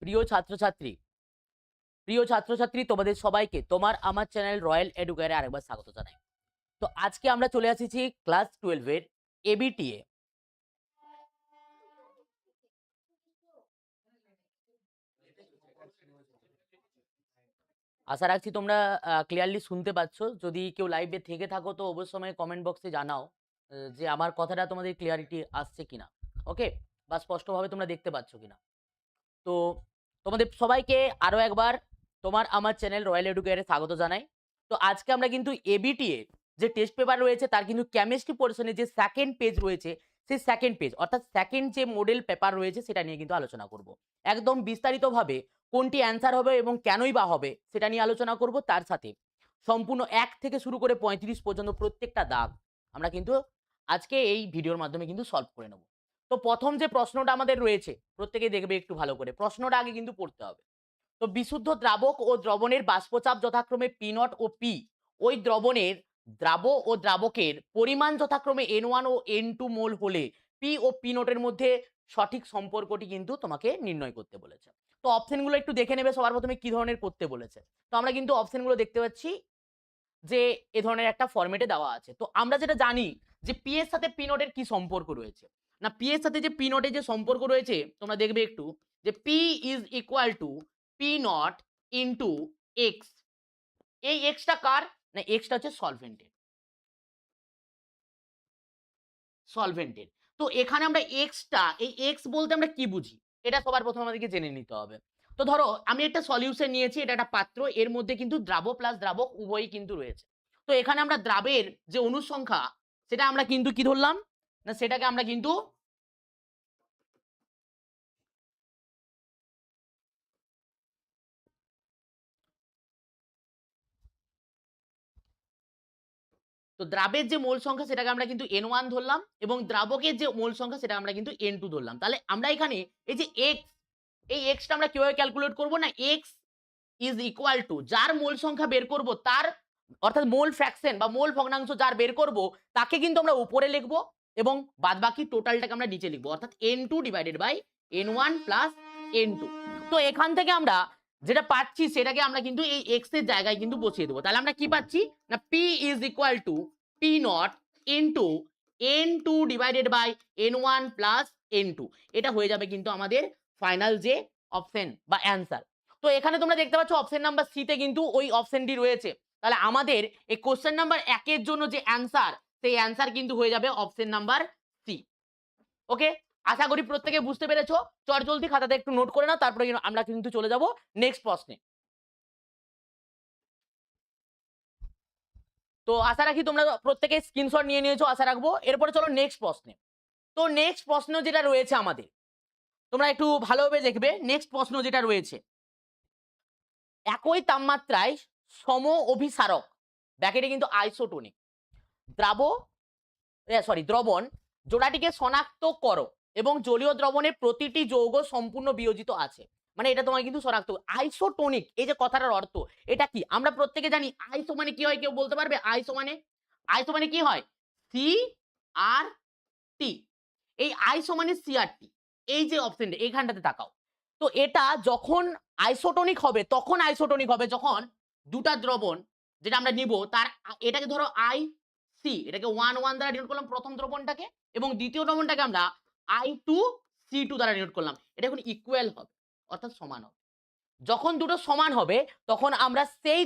প্রিয় ছাত্রছাত্রী তোমাদের সবাইকে তোমার আমার চ্যানেল রয়্যাল এডুকেয়ারে আরেকবার স্বাগত জানাই। তো আজকে আমরা চলে আসছি ক্লাস 12 এর এবিটিএ। আশা রাখছি তোমরা ক্লিয়ারলি শুনতে পাচ্ছ। যদি কেউ লাইভে থেকে থাকো তো অবশ্যই কমেন্ট বক্সে জানাও যে আমার কথাটা তোমাদের ক্লিয়ারিটি আসছে কিনা, ওকে, বা স্পষ্টভাবে তোমরা দেখতে পাচ্ছ কিনা। তো তোমাদের সবাইকে আরো একবার তোমার আমার চ্যানেল রয়্যাল এডুকেয়ারে স্বাগত জানাই। তো আজকে আমরা কিন্তু এবিটিএ যে টেস্ট পেপার রয়েছে তার কিন্তু কেমিস্ট্রি পোর্শনে যে সেকেন্ড পেজ রয়েছে সেই সেকেন্ড পেজ অর্থাৎ সেকেন্ড যে মডেল পেপার রয়েছে সেটা নিয়ে কিন্তু আলোচনা করব। একদম বিস্তারিতভাবে কোনটি অ্যান্সার হবে এবং কেনই বা হবে সেটা নিয়ে আলোচনা করব। তার সাথে সম্পূর্ণ 1 থেকে শুরু করে 35 পর্যন্ত প্রত্যেকটা দাগ আমরা কিন্তু আজকে এই ভিডিওর মাধ্যমে কিন্তু সলভ করে নেব। তো প্রথম যে প্রশ্নটা আমাদের রয়েছে প্রত্যেকেই দেখবে একটু ভালো করে, প্রশ্নটা আগে কিন্তু পড়তে হবে। তো বিশুদ্ধ দ্রাবক ও দ্রবণের বাষ্পচাপ যথাক্রমে পি নট ও পি, ওই দ্রবণের ও দ্রাবকের পরিমাণ যথাক্রমে N1 ও N2 মোল হলে পি ও পি নটের মধ্যে সঠিক সম্পর্কটি কিন্তু তোমাকে নির্ণয় করতে বলেছে। তো অপশনগুলো একটু দেখে নেবে সবার প্রথমে কি ধরনের করতে বলেছে। তো আমরা কিন্তু অপশনগুলো দেখতে পাচ্ছি যে এ ধরনের একটা ফরম্যাটে দেওয়া আছে। তো আমরা যেটা জানি যে পি এর সাথে পি নটের কি সম্পর্ক রয়েছে, না পি এর সাথে যে পি নটের যে সম্পর্ক রয়েছে তোমরা দেখবে একটু যে P is equal to p not into x. এই এক্সটা কার, না এক্সটা হচ্ছে সলভেন্টের। তো এখানে আমরা এক্সটা, এই এক্স বলতে আমরা কি বুঝি এটা সবার প্রথমে আমাদেরকে জেনে নিতে হবে। তো ধরো আমি একটা সলিউশন নিয়েছি, এটা একটা পাত্র, এর মধ্যে কিন্তু দ্রাব প্লাস দ্রাবক উভয়ই কিন্তু রয়েছে। তো এখানে আমরা দ্রাবের যে অনুসংখ্যা সেটা আমরা কিন্তু কি ধরলাম, না সেটাকে আমরা কিন্তু তো দ্রাবের যে মোল সংখ্যা সেটাকে আমরা কিন্তু N1 ধরলাম এবং দ্রাবকের যে মোল সংখ্যা সেটা আমরা কিন্তু N2 ধরলাম। তাহলে আমরা এখানে এই যে এক্স, এই এক্সটা আমরা কিভাবে ক্যালকুলেট করব, না এক্স ইজ ইকুয়াল টু যার মোল সংখ্যা বের করব তার অর্থাৎ মোল ফ্র্যাকশন বা মোল ভগ্নাংশ যার বের করব তাকে কিন্তু আমরা উপরে লিখব এবং বাদবাকি টোটালটাকে আমরা নিচে লিখব, অর্থাৎ N2 divided by N1 plus N2। তো এখান থেকে আমরা যেটা পাচ্ছি সেটাকে আমরা কিন্তু এই এক্স এর জায়গায় কিন্তু বসিয়ে দেবো। তাহলে আমরা কি পাচ্ছি, না p is equal to p not into N2 divided by N1 plus N2। এটা হয়ে যাবে কিন্তু আমাদের ফাইনাল যে অপশন বা অ্যান্সার। তো এখানে তোমরা দেখতে পাচ্ছ অপশন নাম্বার সি তে কিন্তু ওই অপশনটি রয়েছে। তাহলে আমাদের এই কোশ্চেন নাম্বার 1 এর জন্য যে অ্যান্সার সেই অ্যান্সার কিন্তু হয়ে যাবে অপশন নাম্বার সি। ওকে, আশা করি প্রত্যেকে বুঝতে পেরেছো। চট জলদি খাতাতে একটু নোট করে নাও, তারপরে আমরা কিন্তু চলে যাব নেক্সট প্রশ্নে। তো আশা রাখি তোমরা প্রত্যেকে স্ক্রিনশট নিয়ে নিয়েছো, আশা রাখবো। এরপরে চলো নেক্সট প্রশ্নে। তো নেক্সট প্রশ্ন যেটা রয়েছে আমাদের, তোমরা একটু ভালোভাবে দেখবে। নেক্সট প্রশ্ন যেটা রয়েছে, একই তাপমাত্রায় সম অভিসারক ব্যাকেটে কিন্তু আইসোটোনিক দ্রবণ জোড়াটিকে শনাক্ত করো এবং জলীয় দ্রবণের প্রতিটি যৌগ সম্পূর্ণ বিয়োজিত আছে। মানে এটা তোমার কিন্তু শনাক্ত আইসোটোনিক, এই যে কথাটার অর্থ এটা কি আমরা প্রত্যেকে জানি। আইসো মানে কি হয় কেউ বলতে পারবে? আইসো মানে কি হয়? সি আর টি। এই আইসো মানে সি আর টি। এই যে অপশনটা এইখানটাতে তাকাও। তো এটা যখন আইসোটোনিক হবে তখন আইসোটোনিক হবে যখন দুটা দ্রবণ যেটা আমরা নিব তার এটাকে ধরো আই সি, এটাকে 1 1 দ্বারা ডিনোট করলাম প্রথম দ্রবণটাকে, এবং দ্বিতীয় দ্রবণটাকে আমরা I2 C2 দ্বারা ডিনোট করলাম। এটা এখন ইকুয়াল হবে অর্থাৎ সমান হবে। যখন দুটো সমান হবে তখন আমরা সেই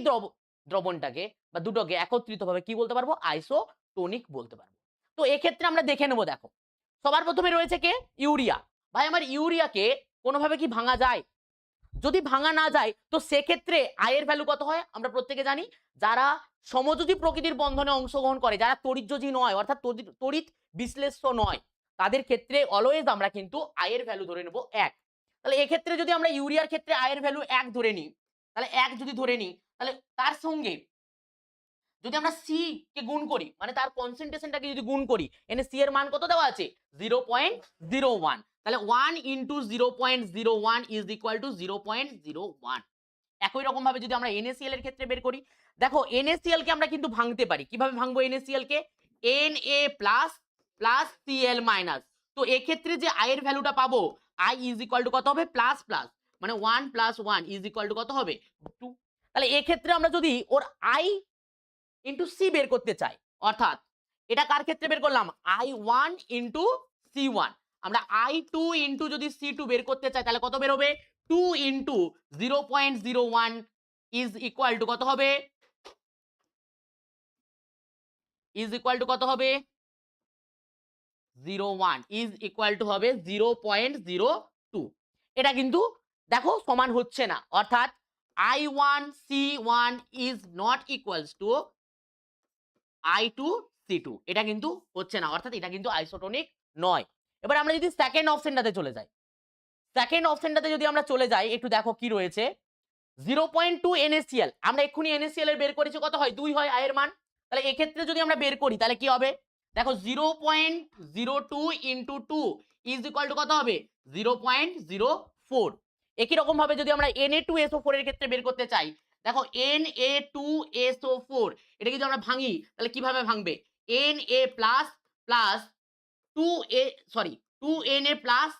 দ্রবণটাকে বা দুটোকে একত্রিতভাবে কি বলতে পারবো? আইসোটোনিক বলতে পারবো। তো এক্ষেত্রে আমরা দেখে নেব। দেখো সবার প্রথমে রয়েছে কে? ইউরিয়া। ভাই আমার ইউরিয়াকে কোনোভাবে কি ভাঙা যায়? যদি ভাঙা না যায় তো সেক্ষেত্রে আয়ের ভ্যালু কত হয় আমরা প্রত্যেকে জানি। যারা সমযোজী প্রকৃতির বন্ধনে অংশগ্রহণ করে, যারা তড়িৎযোজী নয় অর্থাৎ তড়িৎ বিশ্লেষ্য নয়, তাদের ক্ষেত্রে অলওয়েজ আমরা কিন্তু আয়ের ভ্যালু ধরে নেব 1। তাহলে এক্ষেত্রে যদি আমরা ইউরিয়ার ক্ষেত্রে আয়ের ভ্যালু 1 ধরে নিই, তাহলে 1 যদি ধরে নিই তাহলে তার সঙ্গে যদি আমরা সি কে গুণ করি, মানে তার কনসেন্ট্রেশনটাকে যদি গুণ করি, এখানে সি এর মান কত দেওয়া আছে? 0.01। তাহলে 1 ইন্টু 0.01 ইজ ইকুয়াল টু 0.01। একই রকম ভাবে যদি আমরা NaCl এর ক্ষেত্রে বের করি, দেখো NaCl কে আমরা কিন্তু ভাঙতে পারি। কিভাবে ভাঙবো NaCl কে? Na plus plus Cl minus. তো এক্ষেত্রে যে আয়ের ভ্যালুটা পাবো, I ইজ ইকুয়াল টু কত হবে? প্লাস প্লাস মানে 1 + 1 = কত হবে 2। তাহলে এক্ষেত্রে আমরা যদি ওর i * c বের করতে চাই, অর্থাৎ এটা কার ক্ষেত্রে বের করলাম i1 * c1, আমরা i2 * যদি c2 বের করতে চাই তাহলে কত বের হবে 2 * 0.01 কত হবে কত হবে 01 হবে 0.02। এটা কিন্তু দেখো সমান হচ্ছে না, অর্থাৎ i1 c1 is not equals to i2 c2, এটা কিন্তু হচ্ছে না, অর্থাৎ এটা কিন্তু আইসোটোনিক নয়। এবার আমরা যদি সেকেন্ড অপশনটাতে চলে যাই, সেকেন্ড অপশনটাতে যদি আমরা চলে যাই একটু দেখো কি রয়েছে 0.2 NaCl, আমরা এক্ষুনি NaCl এর বের করেছি কত হয় 2 হয় i এর মান। তাহলে এক্ষেত্রে যদি আমরা বের করি তাহলে কি হবে দেখো 0.02 * 2 কত হবে 0.04। একই রকম ভাবে যদি আমরা Na2SO4 এর ক্ষেত্রে বের করতে চাই, দেখো Na2SO4 এটা যদি আমরা ভাঙি তাহলে কিভাবে ভাঙবে Na+ plus 2Na plus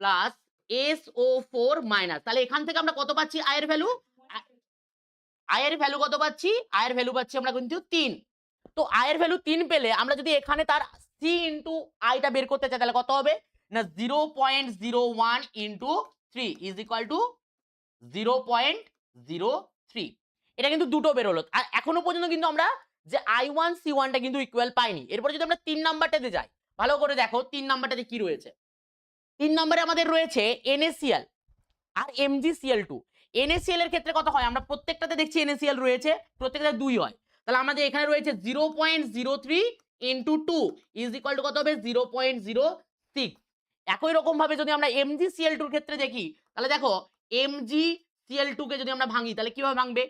plus SO4 minus, তাহলে এখান থেকে আমরা কত পাচ্ছি আয়ের ভ্যালু, আয়ের ভ্যালু কত পাচ্ছি, আয়ের ভ্যালু পাচ্ছি আমরা কিন্তু 3। তো আয়ের ভ্যালু 3 পেলে আমরা যদি এখানে তার C * I টা বের করতে চাই তাহলে কত হবে না 0.01 * 3 0.03। এটা কিন্তু দুটো বের হলো। আর এখনো পর্যন্ত কিন্তু আমরা যে i1 c1 টা কিন্তু ইকুয়াল পাইনি। এরপর যদি আমরা 3 নাম্বারটাতে যাই, ভালো করে দেখো 3 নাম্বারটাতে কি রয়েছে। 3 নম্বরে আমাদের রয়েছে NaCl আর MgCl2। NaCl এর ক্ষেত্রে কত হয় আমরা প্রত্যেকটাতে দেখছি NaCl রয়েছে, প্রত্যেকটাতে 2 হয়। তাহলে আমাদের এখানে রয়েছে 0.03 * 2 কত হবে 0.06। একই রকম ভাবে যদি আমরা MgCl2 এর ক্ষেত্রে দেখি তাহলে দেখো MgCl2 কে যদি আমরা ভাঙি তাহলে কিভাবে ভাঙবে,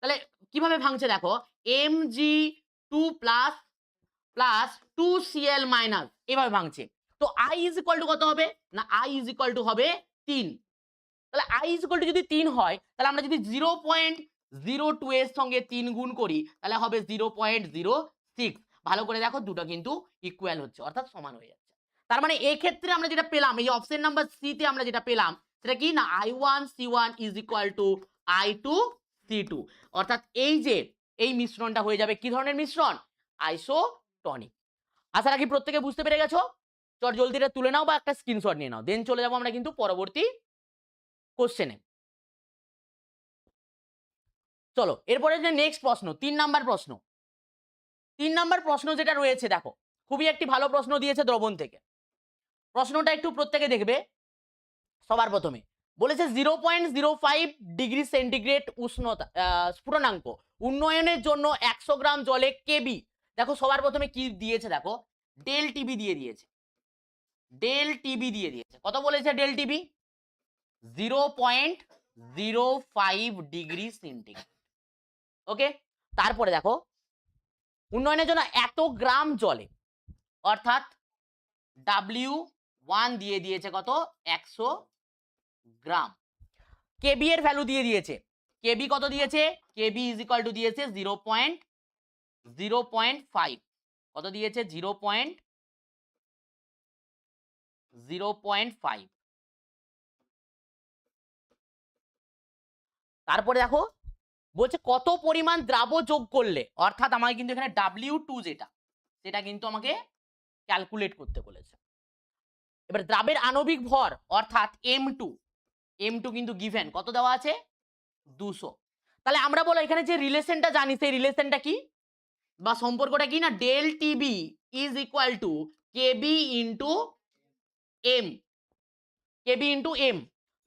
তাহলে কিভাবে ভাঙছে দেখো Mg2 প্লাস 2Cl মাইনাস এভাবে ভাঙছে। তো i কত হবে না i হবে 3। তাহলে i যদি 3 হয় তাহলে আমরা যদি 0.02 এর সঙ্গে 3 গুণ করি তাহলে হবে 0.06। ভালো করে দেখো দুটো কিন্তু ইকুয়াল হচ্ছে, অর্থাৎ সমান হয়ে যাচ্ছে। তার মানে এই ক্ষেত্রে আমরা যেটা পেলাম এই অপশন নাম্বার সি তে আমরা যেটা পেলাম সেটা কি না i1 c1 = i2 c2, অর্থাৎ এই যে এই মিশ্রণটা হয়ে যাবে কি ধরনের মিশ্রণ আইসোটনিক। আশা রাখি প্রত্যেকে বুঝতে পেরে গেছো। চট জলদি এটা তুলে নাও বা একটা স্ক্রিনশট নিয়ে নাও, দেন চলে যাবো আমরা কিন্তু পরবর্তী কোশ্চেনে। চলো এরপরে যে নেক্সট প্রশ্ন 3 নাম্বার প্রশ্ন। 3 নাম্বার প্রশ্ন যেটা রয়েছে দেখো খুবই একটি ভালো প্রশ্ন দিয়েছে দ্রবণ থেকে। প্রশ্নটা একটু প্রত্যেকে দেখবে। সবার প্রথমে বলেছে 0.05 ডিগ্রি সেন্টিগ্রেড উষ্ণতা স্ফুটনাঙ্ক উন্নয়নের জন্য 100 গ্রাম জলে কেবি, দেখো সবার প্রথমে কি দিয়েছে দেখো ডেল টিবি দিয়ে দিয়েছে, ডেল টিবি দিয়ে দিয়েছে। কত বলেছে ডেল টিবি 0.05 ডিগ্রি সেন্টিগ্রেড। ওকে, তারপরে দেখো উন্নয়নের জন্য এত গ্রাম জলে, অর্থাৎ W1 দিয়ে দিয়েছে কত 100 গ্রাম। কেবি এর ভ্যালু দিয়ে দিয়েছে, কেবি কত দিয়েছে কেবি দিয়েছে 0.05, কত দিয়েছে 0.05। তারপরে দেখো বলছে কত পরিমাণ দ্রাব যোগ করলে, অর্থাৎ আমাকে কিন্তু এখানে W2 যেটা সেটা কিন্তু আমাকে ক্যালকুলেট করতে বলেছে। এবার দ্রাবের আণবিক ভর অর্থাৎ M2 কিন্তু গিভেন কত দেওয়া আছে 200। তাহলে আমরা বলো এখানে যে রিলেশনটা জানি সেই রিলেশনটা কি বা সম্পর্কটা কি না del t b is equal to k b into m, k b into m.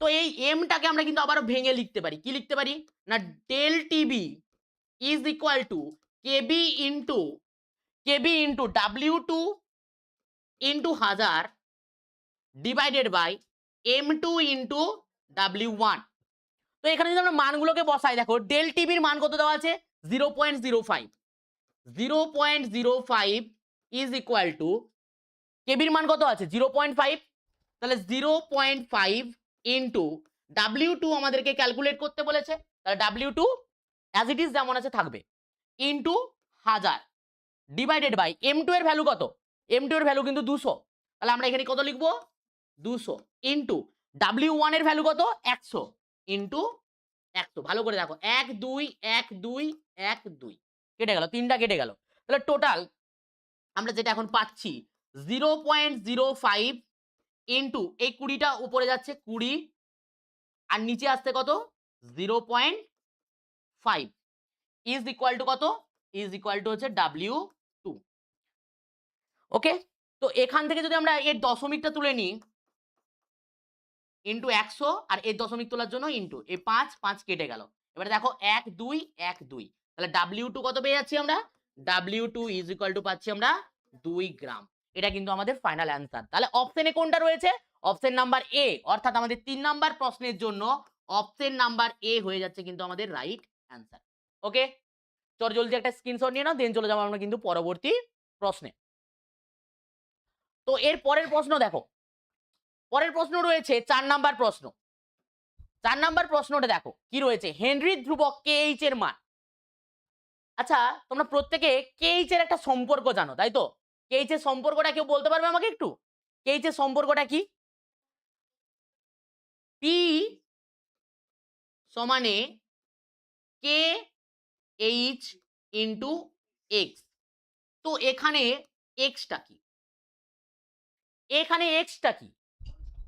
তো এই এমটাকে আমরা কিন্তু আবারও ভেঙে লিখতে পারি, কি লিখতে পারি না del t b is equal to k b into W2 into 1000 divided by M2 into W1। তো এখানে যদি আমরা মানগুলোকে বসাই দেখো ডেল টিবির মান কত দেওয়া আছে 0.05, 0.05 ইজ ইকুয়াল টু কেবির মান কত আছে 0.5, তাহলে 0.5 ইন্টু W2 আমাদেরকে ক্যালকুলেট করতে বলেছে, তাহলে W2 অ্যাজ ইট ইজ যেমন আছে থাকবে ইন্টু 1000 ডিভাইডেড বাই M2 এর ভ্যালু কত M2 এর ভ্যালু কিন্তু 200, তাহলে আমরা এখানে কত লিখবো 200 ইন্টু W1 এর ভ্যালু কত 100 ইন্টু 100, ভালো করে দেখো 1 2 1 2 1 2 কেটে গেল, তিনটা কেটে গেল, তাহলে টোটাল আমরা যেটা এখন পাচ্ছি 0.05 ইন্টু এই 20টা উপরে যাচ্ছে 20 আর নিচে আসছে কত 0.5 ইজ ইকুয়াল টু কত, ইজ ইকুয়াল টু হচ্ছে W2। ওকে, তো এখান থেকে যদি আমরা এর দশমিকটা তুলে নিই ইন্টু 100 আর এর দশমিক তোলার জন্য ইন্টু এই 5 5 কেটে গেল, এবারে দেখো 1 2 1 2, তাহলে W2 কত পেয়ে যাচ্ছি আমরা, W2 ইজ ইকুয়াল টু পাচ্ছি আমরা 2 গ্রাম। এটা কিন্তু আমাদের ফাইনাল অ্যান্সার। তাহলে অপশনে কোনটা রয়েছে, অপশন নাম্বার এ, অর্থাৎ আমাদের 3 নাম্বার প্রশ্নের জন্য অপশন নাম্বার এ হয়ে যাচ্ছে কিন্তু আমাদের রাইট অ্যান্সার। ওকে, চল জলদি একটা স্ক্রিনশট নিয়ে নাও, দেন চলে যাবো আমরা কিন্তু পরবর্তী প্রশ্নে। তো এর পরের প্রশ্ন দেখো, পরের প্রশ্ন রয়েছে 4 নাম্বার প্রশ্ন। 4 নাম্বার প্রশ্নটা দেখো কি রয়েছে, হেনরির ধ্রুবক KH এর মান। আচ্ছা তোমরা প্রত্যেকে KH এর একটা সম্পর্ক জানো তাই তো, KH এর সম্পর্কটা কেউ বলতে পারবে আমাকে একটু, KH এর সম্পর্কটা কি? P সমানে KH ইন্টু X। তো এখানে X টা কি, এখানে X টা কি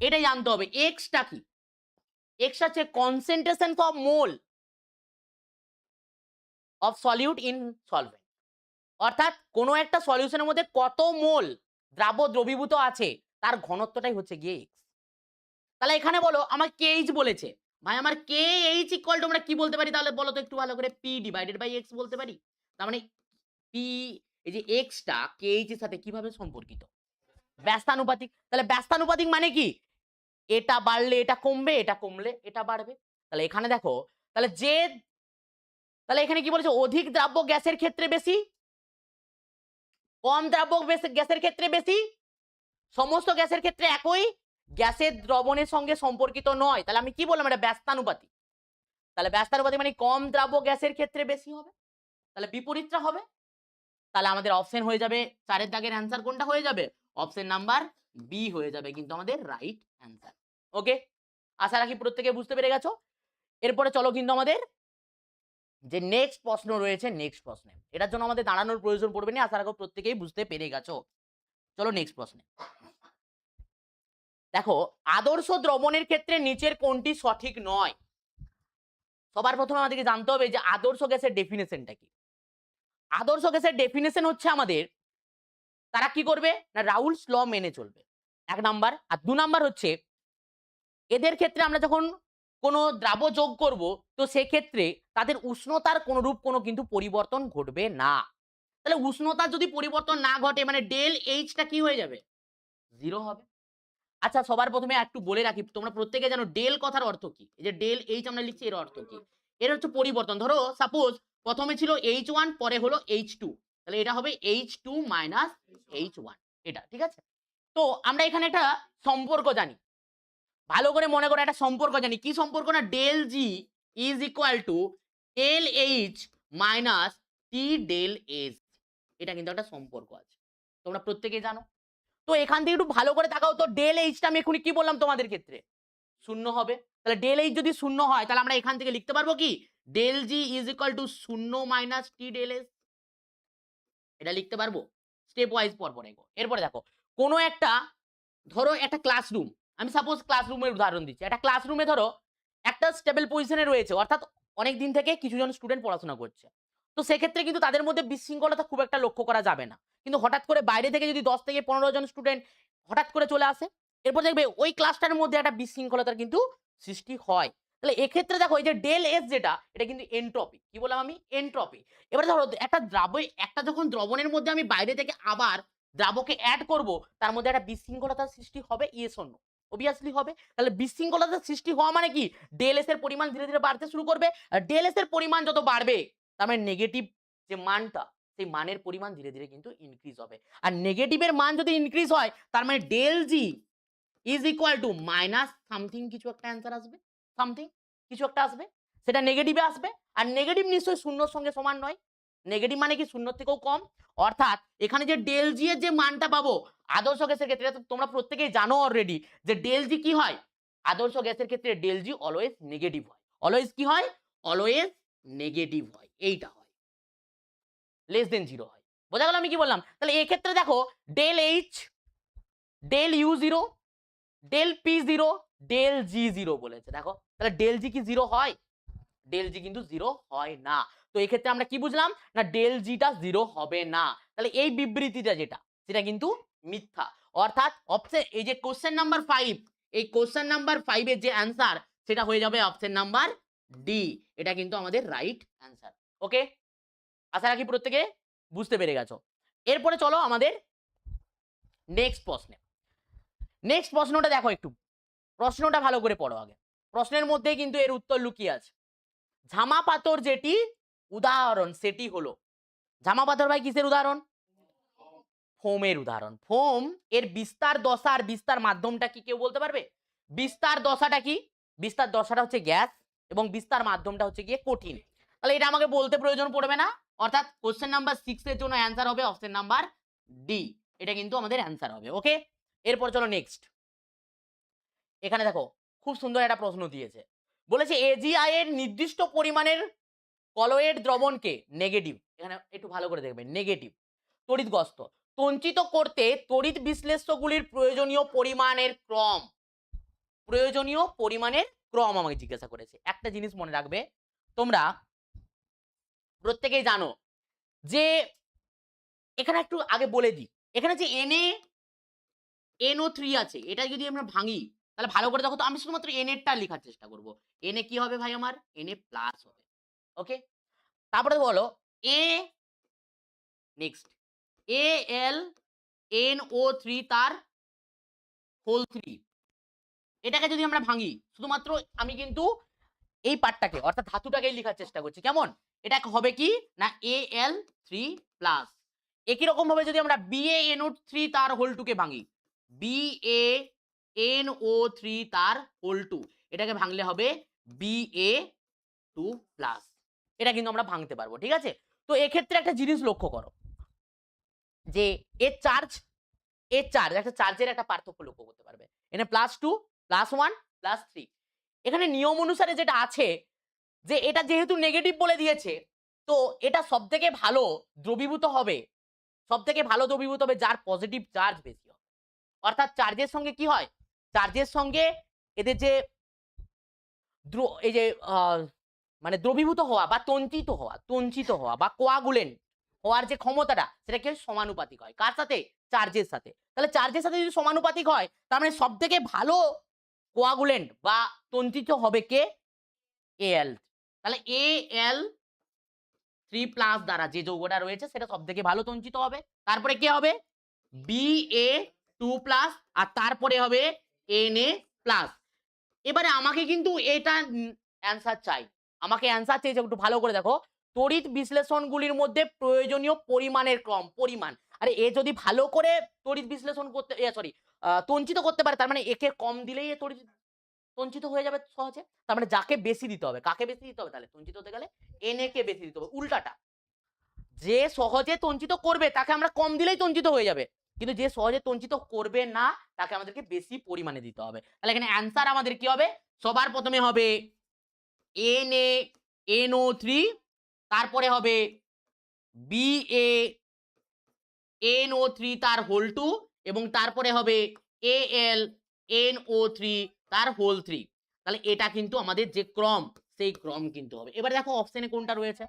এটাই জানতে হবে। X টা কি, X হচ্ছে concentration of mole of solute in solvent, অর্থাৎ কোনো একটা সলিউশনের মধ্যে কত মোল দ্রবীভূত আছে তার ঘনত্বটাই হচ্ছে গিয়ে X। তাহলে এখানে বলো আমার KH বলেছে, ভাই আমার KH ইকুয়াল টু আমরা কি বলতে পারি তাহলে বলো তো একটু ভালো করে, P ডিভাইডেড বাই X বলতে পারি। তার মানে P, এই যে X টা KH এর সাথে কিভাবে সম্পর্কিত, ব্যস্তানুপাতিক। তাহলে ব্যস্তানুপাতিক মানে কি, এটা বাড়লে এটা কমবে, এটা কমলে এটা বাড়বে। তাহলে এখানে দেখো, তাহলে যে, তাহলে এখানে কি বলেছে, অধিক দ্রাব্য গ্যাসের ক্ষেত্রে বেশি, কম দ্রাব্য গ্যাসের ক্ষেত্রে বেশি, সমস্ত গ্যাসের ক্ষেত্রে একই, গ্যাসের দ্রবণের সঙ্গে সম্পর্কিত নয়। তাহলে আমি কি বললাম, এটা ব্যস্তানুপাতিক। তাহলে ব্যস্তানুপাতিক মানে কম দ্রাব্য গ্যাসের ক্ষেত্রে বেশি হবে, তাহলে বিপরীতটা হবে। তাহলে আমাদের অপশন হয়ে যাবে 4 এর দাগের অ্যান্সার কোনটা হয়ে যাবে, অপশন নাম্বার বি হয়ে যাবে কিন্তু আমাদের রাইট অ্যান্সার। ওকে, আশা রাখি প্রত্যেকে বুঝতে পেরে গেছো। এরপরে চলো কিন্তু আমাদের যে নেক্সট প্রশ্ন রয়েছে, নেক্সট প্রশ্নে, এটার জন্য আমাদের দাঁড়ানোর প্রয়োজন পড়বে না, আশা রাখো প্রত্যেকেই বুঝতে পেরে গেছো। চলো নেক্সট প্রশ্নে দেখো, আদর্শ দ্রবণের ক্ষেত্রে নিচের কোনটি সঠিক নয়। সবার প্রথমে আমাদেরকে জানতে হবে যে আদর্শ গ্যাসের ডেফিনেশনটা কি। আদর্শ গ্যাসের ডেফিনেশন হচ্ছে আমাদের, তারা কি করবে না রাউলস ল মেনে চলবে, 1 নাম্বার। আর 2 নাম্বার হচ্ছে এদের ক্ষেত্রে আমরা যখন কোনো দ্রাব্য যোগ করব তো সেক্ষেত্রে তাদের উষ্ণতার কোনরূপ কোনো কিন্তু পরিবর্তন ঘটবে না। তাহলে উষ্ণতা যদি পরিবর্তন না ঘটে মানে ডেল এইচটা কি হয়ে যাবে, 0 হবে। আচ্ছা সবার প্রথমে একটু বলে রাখি, তোমরা প্রত্যেকে জানো ডেল কথার অর্থ কি, এই যে ডেল এইচ আমরা লিখছি এর অর্থ কি, এর হচ্ছে পরিবর্তন। ধরো সাপোজ প্রথমে ছিল H1 পরে হলো H2, তাহলে এটা হবে H2 মাইনাস H1, এটা ঠিক আছে। তো আমরা এখানে একটা সম্পর্ক জানি, ভালো করে মনে করে একটা সম্পর্ক জানি, কি সম্পর্ক না, del g is equal to del h minus t del s, এটা কিন্তু একটা সম্পর্ক আছে, তোমরা প্রত্যেকে জানো। তো এখান থেকে একটু ভালো করে তাকাও তো, ডেল এইচটা আমি এখনই কি বললাম তোমাদের ক্ষেত্রে 0 হবে। তাহলে ডেল এইচ যদি 0 হয় তাহলে আমরা এখান থেকে লিখতে পারবো কি, del g is equal to 0 minus t del s, এটা লিখতে পারবো। স্টেপ ওয়াইজ পরপর এগো। এরপরে দেখো, কোনো একটা, ধরো একটা ক্লাসরুম, আমি সাপোজ ক্লাসরুমের উদাহরণ দিচ্ছি, একটা ক্লাসরুমে ধরো একটা স্টেবল পজিশনে রয়েছে, অর্থাৎ অনেক দিন থেকে কিছুজন স্টুডেন্ট পড়াশোনা করছে। তো সেক্ষেত্রে কিন্তু তাদের মধ্যে বিশৃঙ্খলতা খুব একটা লক্ষ্য করা যাবে না, কিন্তু হঠাৎ করে বাইরে থেকে যদি 10 থেকে 15 জন স্টুডেন্ট হঠাৎ করে চলে আসে, এরপর দেখবে ওই ক্লাসটার মধ্যে একটা বিশৃঙ্খলতার কিন্তু সৃষ্টি হয়। তাহলে এক্ষেত্রে দেখো এই যে ডেল এস যেটা, এটা কিন্তু এনট্রপি, কি বললাম আমি, এনট্রপি। এবারে ধরো একটা দ্রাব্য, একটা যখন দ্রবণের মধ্যে আমি বাইরে থেকে আবার দ্রাবকে অ্যাড করব, তার মধ্যে একটা বিশৃঙ্খলতার সৃষ্টি হবে, ইয়েস অর নো, অবভিয়াসলি হবে। তাহলে বিশৃঙ্খলতার সৃষ্টি হওয়া মানে কি, ডেল এস এর পরিমাণ ধীরে ধীরে বাড়তে শুরু করবে, আর ডেল এস এর পরিমাণ যত বাড়বে তার মানে নেগেটিভ যে মানটা, সেই মানের পরিমাণ ধীরে ধীরে কিন্তু ইনক্রিজ হবে। আর নেগেটিভের মান যদি ইনক্রিজ হয় তার মানে del g is equal to minus something, কিছু একটা অ্যান্সার আসবে, সামথিং কিছু একটা আসবে, সেটা নেগেটিভে আসবে। আর নেগেটিভ নিশ্চয়ই শূন্যর সঙ্গে সমান নয়, নেগেটিভ মানে কি শূন্য থেকেও কম, অর্থাৎ এখানে যে ডেল জি এর যে মানটা পাবো আদর্শ গ্যাসের ক্ষেত্রে তোমরা প্রত্যেকেই জানো অলরেডি যে ডেল জি কি হয়, আদর্শ গ্যাসের ক্ষেত্রে ডেল জি অলওয়েজ নেগেটিভ হয়, অলওয়েজ কি হয়, অলওয়েজ নেগেটিভ হয়, এইটা হয়, লেস দেন জিরো হয়। বোঝা গেল আমি কি বললাম? তাহলে এই ক্ষেত্রে দেখো del h, del u zero, del p zero, del g zero বলেছে, দেখো তাহলে ডেল জি কি জিরো হয়? ডেল জি কিন্তু জিরো হয় না। তো এই ক্ষেত্রে আমরা কি বুঝলাম না ডেল জিটা জিরো হবে না, তাহলে এই বিবৃতিটা যেটা সেটা কিন্তু মিথ্যা, অর্থাৎ অপশন এই যে কোশ্চেন নাম্বার 5, এই কোশ্চেন নাম্বার 5 এর যে অ্যানসার সেটা হয়ে যাবে অপশন নাম্বার ডি, এটা কিন্তু আমাদের রাইট অ্যানসার। ওকে, আশা রাখি প্রত্যেকে বুঝতে পেরে গেছো। এরপরে চলো আমাদের নেক্সট প্রশ্নে। নেক্সট প্রশ্নটা দেখো, একটু প্রশ্নটা ভালো করে পড়ো আগে, প্রশ্নের মধ্যেই কিন্তু এর উত্তর লুকিয়ে আছে। ঝামা পাথর যেটি উদাহরণ সেটি হলো, ঝামা পাথর ভাই কিসের উদাহরণ? ফোমের উদাহরণ। ফোম এর বিস্তার দশা আর বিস্তার মাধ্যমটা কি কেউ বলতে পারবে? বিস্তার দশাটা কি? বিস্তার দশাটা হচ্ছে গ্যাস এবং বিস্তার মাধ্যমটা হচ্ছে গিয়ে কঠিন। তাহলে এটা আমাকে বলতে প্রয়োজন পড়বে না, অর্থাৎ কোশ্চেন নাম্বার 6 এর জন্য অ্যান্সার হবে অপশন নাম্বার ডি, এটা কিন্তু আমাদের অ্যান্সার হবে। ওকে, এরপর চলো নেক্সট। এখানে দেখো খুব সুন্দর একটা প্রশ্ন দিয়েছে, বলেছে এজিআই এর নির্দিষ্ট পরিমাণের কলয়েড দ্রবণকে নেগেটিভ, এখানে একটু ভালো করে দেখবেন, নেগেটিভ তড়িৎগ্রস্ত সঞ্চিত করতে তড়িৎ বিশ্লেষ্যগুলির প্রয়োজনীয় পরিমাণের ক্রম, প্রয়োজনীয় পরিমাণের ক্রম আমাকে জিজ্ঞাসা করেছে। একটা জিনিস মনে রাখবে, তোমরা প্রত্যেকেই জানো যে এখানে একটু আগে বলে দিই, এখানে যে NO3 আছে, এটা যদি আমরা ভাঙি তাহলে ভালো করে দেখো তো, আমি শুধুমাত্র এন এরটা লেখার চেষ্টা করব। এনে কি হবে ভাই, আমার Na প্লাস হবে। ওকে, তারপরে বলো এ, নেক্সট AlNO3 তার হোল 3, এটাকে যদি আমরা ভাঙি শুধুমাত্র আমি কিন্তু এই পার্টটাকে অর্থাৎ ধাতুটাকেই লেখার চেষ্টা করছি, কেমন? এটা হবে কি না Al3 প্লাস। একই রকম ভাবে যদি আমরা BaNO3 তার হোল 2 কে ভাঙি, BaNO3 তার হোল 2, এটাকে ভাঙলে হবে Ba2 প্লাস, এটা কিন্তু আমরা ভাঙতে পারবো। ঠিক আছে, তো এক্ষেত্রে একটা জিনিস লক্ষ্য করো যে এর চার্জ, এর চার্জ একটা চার্জের একটা পার্থক্য লক্ষ্য করতে পারবে, এখানে +2 +1 +3, এখানে নিয়ম অনুসারে যেটা আছে যে এটা যেহেতু নেগেটিভ বলে দিয়েছে, তো এটা সবথেকে ভালো দ্রবীভূত হবে, সবথেকে ভালো দ্রবীভূত হবে যার পজিটিভ চার্জ বেশি হবে। অর্থাৎ চার্জের সঙ্গে কি হয়, চার্জের সঙ্গে এদের যে এই যে মানে দ্রবীভূত হওয়া বা তঞ্চিত হওয়া বা কোয়াগুলেন্ট হওয়ার যে ক্ষমতাটা সেটা কি সমানুপাতিক হয়, কার সাথে? চার্জের সাথে। তাহলে চার্জের সাথে যদি সমানুপাতিক হয় তার মানে সবথেকে ভালো কোয়াগুলেন্ট বা তঞ্চিত হবে কে? Al। তাহলে Al3+ দ্বারা যে যৌগটা রয়েছে সেটা সবথেকে ভালো তঞ্চিত হবে। তারপরে কে হবে? Ba2+, আর তারপরে হবে Na+। এবারে আমাকে কিন্তু এটা অ্যান্সার চাই, আমাকে অ্যান্সার চাইছে, একটু ভালো করে দেখো, তড়িৎ বিশ্লেষণগুলির মধ্যে প্রয়োজনীয় পরিমাণের ক্রম, পরিমাণ, আরে এ যদি ভালো করে তড়িৎ বিশ্লেষণ করতে সরি তঞ্চিত করতে পারে তার মানে একে কম দিলেই এ তড়িৎ তঞ্চিত হয়ে যাবে সহজে, তার মানে যাকে বেশি দিতে হবে, কাকে বেশি দিতে হবে তাহলে তঞ্চিত হতে গেলে? Na কে বেশি দিতে হবে, উল্টাটা, যে সহজে তঞ্চিত করবে তাকে আমরা কম দিলেই তঞ্চিত হয়ে যাবে, কিন্তু যে সহজে তঞ্চিত করবে না তাকে আমাদেরকে বেশি পরিমাণে দিতে হবে। তাহলে এখানে অ্যান্সার আমাদের কি হবে, সবার প্রথমে হবে NaNO3, তারপরে হবে BaNO3 তার হোল 2, এবং তারপরে হবে AlNO3 তার হোল 3। তাহলে এটা কিন্তু আমাদের যে ক্রম সেই ক্রম কিন্তু হবে। এবার দেখো অপশনে কোনটা রয়েছে,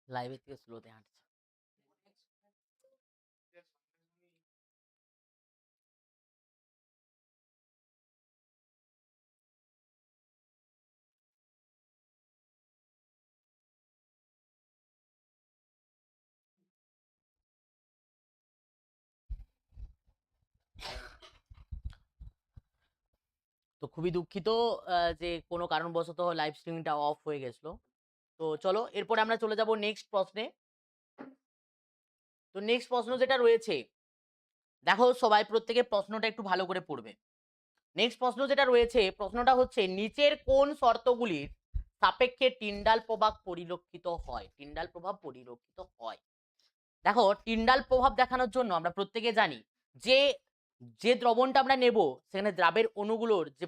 লাইভের থেকে স্লোতে হাঁটছে। তো খুবই দুঃখিত যে কোনো কারণবশত লাইভ স্ট্রিমিংটা অফ হয়ে গেছিল। তো চলো এরপরে আমরা চলে যাব নেক্সট প্রশ্নে। তো নেক্সট প্রশ্ন যেটা রয়েছে, দেখো সবাই প্রত্যেকে প্রশ্নটা একটু ভালো করে পড়বে। নেক্সট প্রশ্ন যেটা রয়েছে, প্রশ্নটা হচ্ছে নিচের কোন শর্তগুলির সাপেক্ষে টিন্ডাল প্রভাব পরিলক্ষিত হয়? টিন্ডাল প্রভাব পরিলক্ষিত হয়। দেখো টিন্ডাল প্রভাব দেখানোর জন্য আমরা প্রত্যেকে জানি যে যে দ্রবণটা আমরা নেব সেখানে দ্রাবের অণুগুলোর যে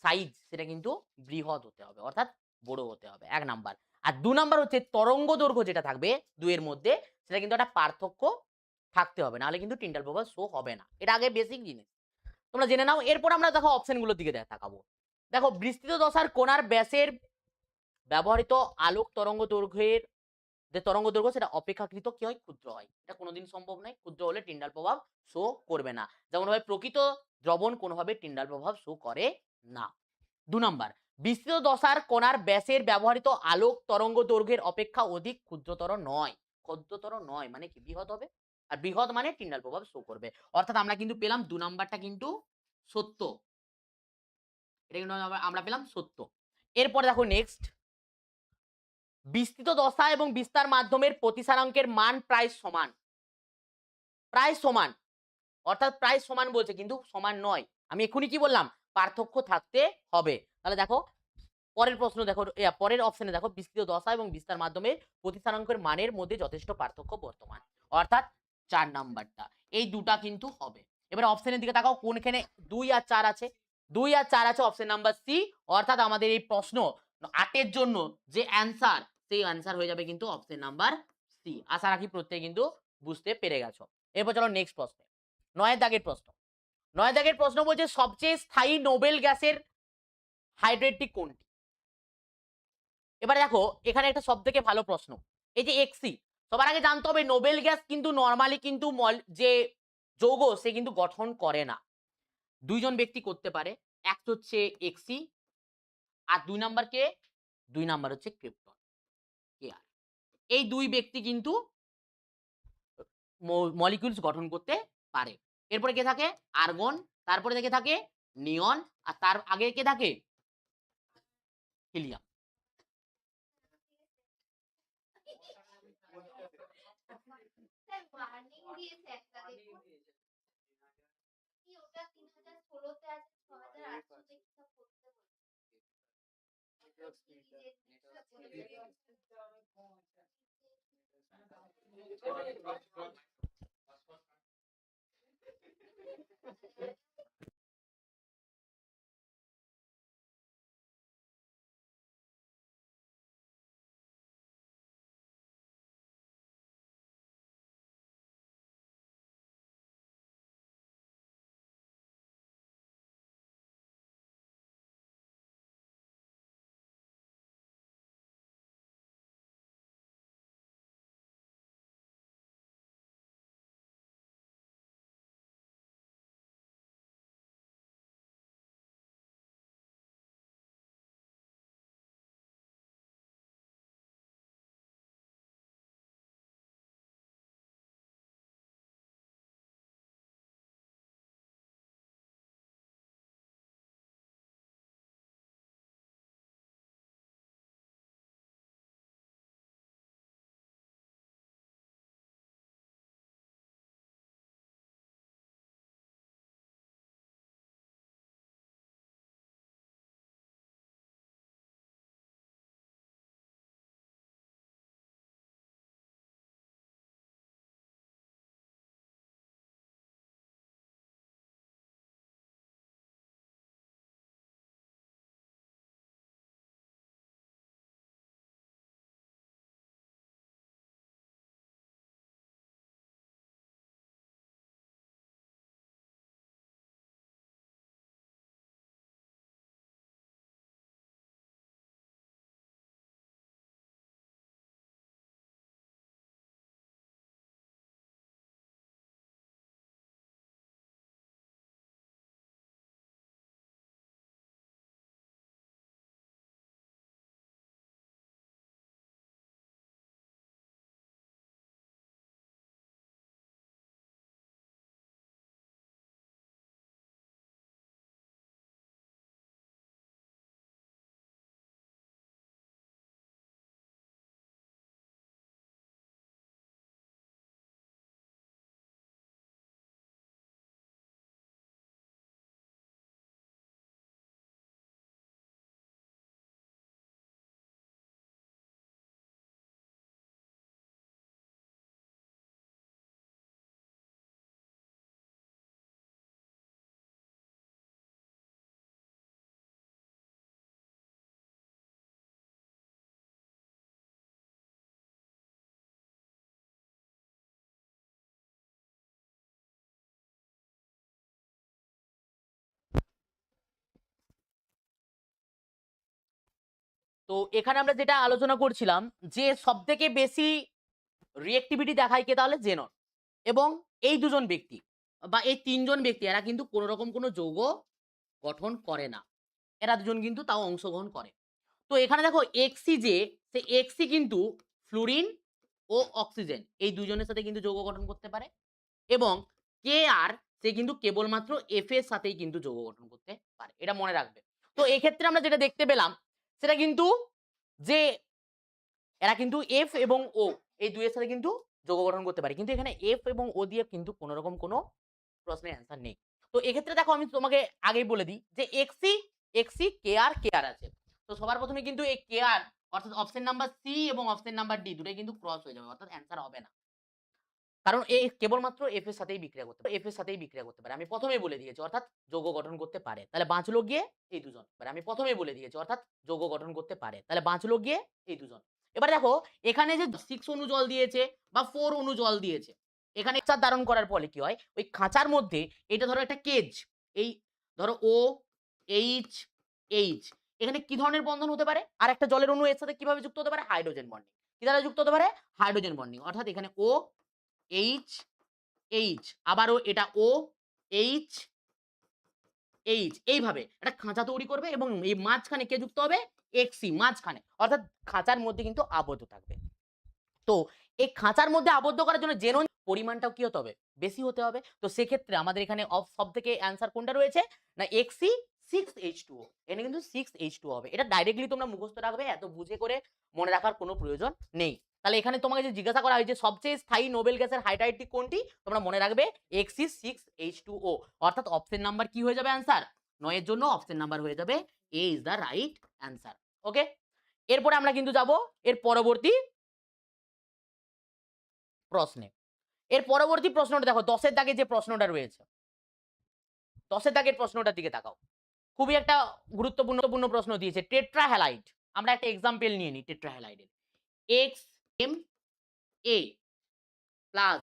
সাইজ সেটা কিন্তু বৃহৎ হতে হবে, অর্থাৎ বড় হতে হবে, 1 নাম্বার। আর 2 নাম্বার হচ্ছে তরঙ্গ দৈর্ঘ্য যেটা থাকবে দুইয়ের মধ্যে সেটা কিন্তু একটা পার্থক্য থাকতে হবে, নাহলে কিন্তু টিন্ডাল প্রভাব শো হবে না। এটা আগে বেসিক জিনিস তোমরা জেনে নাও। এরপর আমরা দেখো অপশনগুলোর দিকে তাকাবো। দেখো বিস্তৃত দশার কোণার ব্যাসের ব্যবহৃত আলোক তরঙ্গ দৈর্ঘ্যের যে তরঙ্গ দৈর্ঘ্য সেটা অপেক্ষাকৃত কি হয়? ক্ষুদ্র হয়। এটা কোনোদিন সম্ভব নয়, ক্ষুদ্র হলে টিন্ডাল প্রভাব শো করবে না। যেমন ভাবে প্রকৃত দ্রবণ কোনোভাবে টিন্ডাল প্রভাব শো করে না। 2 নাম্বার, বিস্তৃত দশার কণার ব্যাসের ব্যবহৃত আলোক তরঙ্গ দৈর্ঘ্যের অপেক্ষা অধিক ক্ষুদ্রতর নয়। ক্ষুদ্রতর নয় মানে কি? বৃহৎ হবে। আর বৃহৎ মানে টিন্ডাল প্রভাব শো করবে। অর্থাৎ আমরা কিন্তু পেলাম 2 নাম্বারটা কিন্তু সত্য। এটা কিন্তু আমরা পেলাম সত্য। এরপরে দেখো নেক্সট, বিস্তৃত দশা এবং বিস্তার মাধ্যমের প্রতিসারাঙ্কের মান প্রায় সমান। প্রায় সমান অর্থাৎ প্রায় সমান বলছে কিন্তু সমান নয়। আমি এক্ষুনি কি বললাম? পার্থক্য থাকতে হবে। তাহলে দেখো পরের প্রশ্ন দেখো, পরের অপশনে দেখো বিস্তৃত দশা এবং বিস্তার মাধ্যমে প্রতিসারাঙ্কের মানের মধ্যে যথেষ্ট পার্থক্য বর্তমান, অর্থাৎ 4 নাম্বারটা। এই দুটা কিন্তু হবে। এবার অপশনের দিকে তাকাও, কোনখানে 2 আর 4 আছে? 2 আর 4 আছে অপশন নাম্বার সি। অর্থাৎ আমাদের এই প্রশ্ন 8 এর জন্য যে অ্যান্সার, সেই অ্যান্সার হয়ে যাবে কিন্তু অপশন নাম্বার সি। আশা রাখি প্রত্যেকে কিন্তু বুঝতে পেরে গেছো। এরপর চলো নেক্সট প্রশ্ন, 9 দাগের প্রশ্ন। 9 দাগের প্রশ্ন বলছে সবচেয়ে স্থায়ী নোবেল গ্যাসের হাইড্রেটটি কোনটি? এবারে দেখো এখানে একটা সবথেকে ভালো প্রশ্ন, এই যে এক্সি, সবার আগে জানতে হবে নোবেল গ্যাস কিন্তু নরমালি কিন্তু যে যৌগ সে কিন্তু গঠন করে না। দুইজন ব্যক্তি করতে পারে, এক হচ্ছে এক্সি আর 2 নাম্বার কে? 2 নাম্বার হচ্ছে ক্রিপ্টন, কে আর। এই দুই ব্যক্তি কিন্তু মলিকিউলস গঠন করতে পারে। এরপরে কে থাকে? আর্গন, তারপরে থেকে থাকে নিয়ন, আর তার আগে কে থাকে? হিলিয়াম। তো এখানে আমরা যেটা আলোচনা করছিলাম যে সবথেকে বেশি রিঅ্যাক্টিভিটি দেখায় কে, তাহলে জেনন। এবং এই দুজন ব্যক্তি বা এই তিনজন ব্যক্তি এরা কিন্তু কোনো রকম কোনো যৌগ গঠন করে না, এরা দুজন কিন্তু তাও অংশগ্রহণ করে। তো এখানে দেখো এক্সি যে, সে এক্সি কিন্তু ফ্লুরিন ও অক্সিজেন এই দুজনের সাথে কিন্তু যৌগ গঠন করতে পারে, এবং কে আর সে কিন্তু কেবলমাত্র এফ এর সাথেই কিন্তু যৌগ গঠন করতে পারে, এটা মনে রাখবে। তো এক্ষেত্রে আমরা যেটা দেখতে পেলাম সেটা কিন্তু যে এরা কিন্তু এফ এবং ও এই দুইয়ের সাথে কিন্তু যৌগ গঠন করতে পারে, কিন্তু এখানে এফ এবং ও দিয়ে কিন্তু কোনো রকম কোনো প্রশ্নের অ্যান্সার নেই। তো এক্ষেত্রে দেখো আমি তোমাকে আগেই বলে দিই যে এক্সি এক্সি কে আর আছে। তো সবার প্রথমে কিন্তু এই কে আর অর্থাৎ অপশন নাম্বার সি এবং অপশন নাম্বার ডি দুটোই কিন্তু ক্রস হয়ে যাবে, অর্থাৎ অ্যান্সার হবে না, কারণ এ কেবলমাত্র এফ এর সাথেই বিক্রিয়া করতে পারে, এফ এর সাথেই বিক্রিয়া করতে পারে, আমি প্রথমেই বলে দিয়েছি, অর্থাৎ যৌগ গঠন করতে পারে, তাহলে বাঁচলো গিয়ে এই দুজন। এবার আমি প্রথমেই বলে দিয়েছি অর্থাৎ যৌগ গঠন করতে পারে, তাহলে বাঁচলো গিয়ে এই দুজন। এবার দেখো এখানে যে 6 অণু জল দিয়েছে বা 4 অণু জল দিয়েছে, এখানে চার ধারণ করার ফলে কি হয়, ওই খাঁচার মধ্যে এটা ধরো একটা কেজ, এই ধরো ও এইচ এইচ, এখানে কি ধরনের বন্ধন হতে পারে, আর একটা জলের অণু এর সাথে কিভাবে যুক্ত হতে পারে, হাইড্রোজেন বন্ডিং। কি দ্বারা যুক্ত হতে পারে, হাইড্রোজেন বন্ডিং, অর্থাৎ এখানে ও এইচ এইচ, আবারও এটা ও এইচ এইচ, এইভাবে একটা খাঁচা তৈরি করবে এবং এই মাঝখানে কে যুক্ত হবে, এক্সি মাঝখানে, অর্থাৎ খাঁচার মধ্যে কিন্তু আবদ্ধ থাকবে। তো এই খাঁচার মধ্যে আবদ্ধ করার জন্য জেনন পরিমাণটাও কি হতে হবে, বেশি হতে হবে। তো সেক্ষেত্রে আমাদের এখানে সব থেকে অ্যান্সার কোনটা রয়েছে না, এক্সি 6H2O, এখানে কিন্তু 6H2O হবে। এটা ডাইরেক্টলি তোমরা মুখস্থ রাখবে, এত বুঝে করে মনে রাখার কোনো প্রয়োজন নেই। তাহলে এখানে তোমাকে যে জিজ্ঞাসা করা হয়েছে সবচেয়ে স্থায়ী নোবেল গ্যাসের হাইড্রাইডটি কোনটি, তোমরা মনে রাখবে Xe6H2O, অর্থাৎ অপশন নাম্বার কি হয়ে যাবে অ্যান্সার, 9 এর জন্য অপশন নাম্বার হয়ে যাবে এ ইজ দ্য রাইট অ্যান্সার। ওকে, এরপরে আমরা কিন্তু যাব এর পরবর্তী প্রশ্নে। এর পরবর্তী প্রশ্নটা দেখো, 10 এর দাগে যে প্রশ্নটা রয়েছে, 10 এর দাগের প্রশ্নটার দিকে তাকাও। খুবই একটা গুরুত্বপূর্ণ প্রশ্ন দিয়েছে, টেট্রাহ্যালাইড। আমরা একটা এক্সাম্পল নিয়ে নিই টেট্রাহ্যালাইডের। XMA প্লাস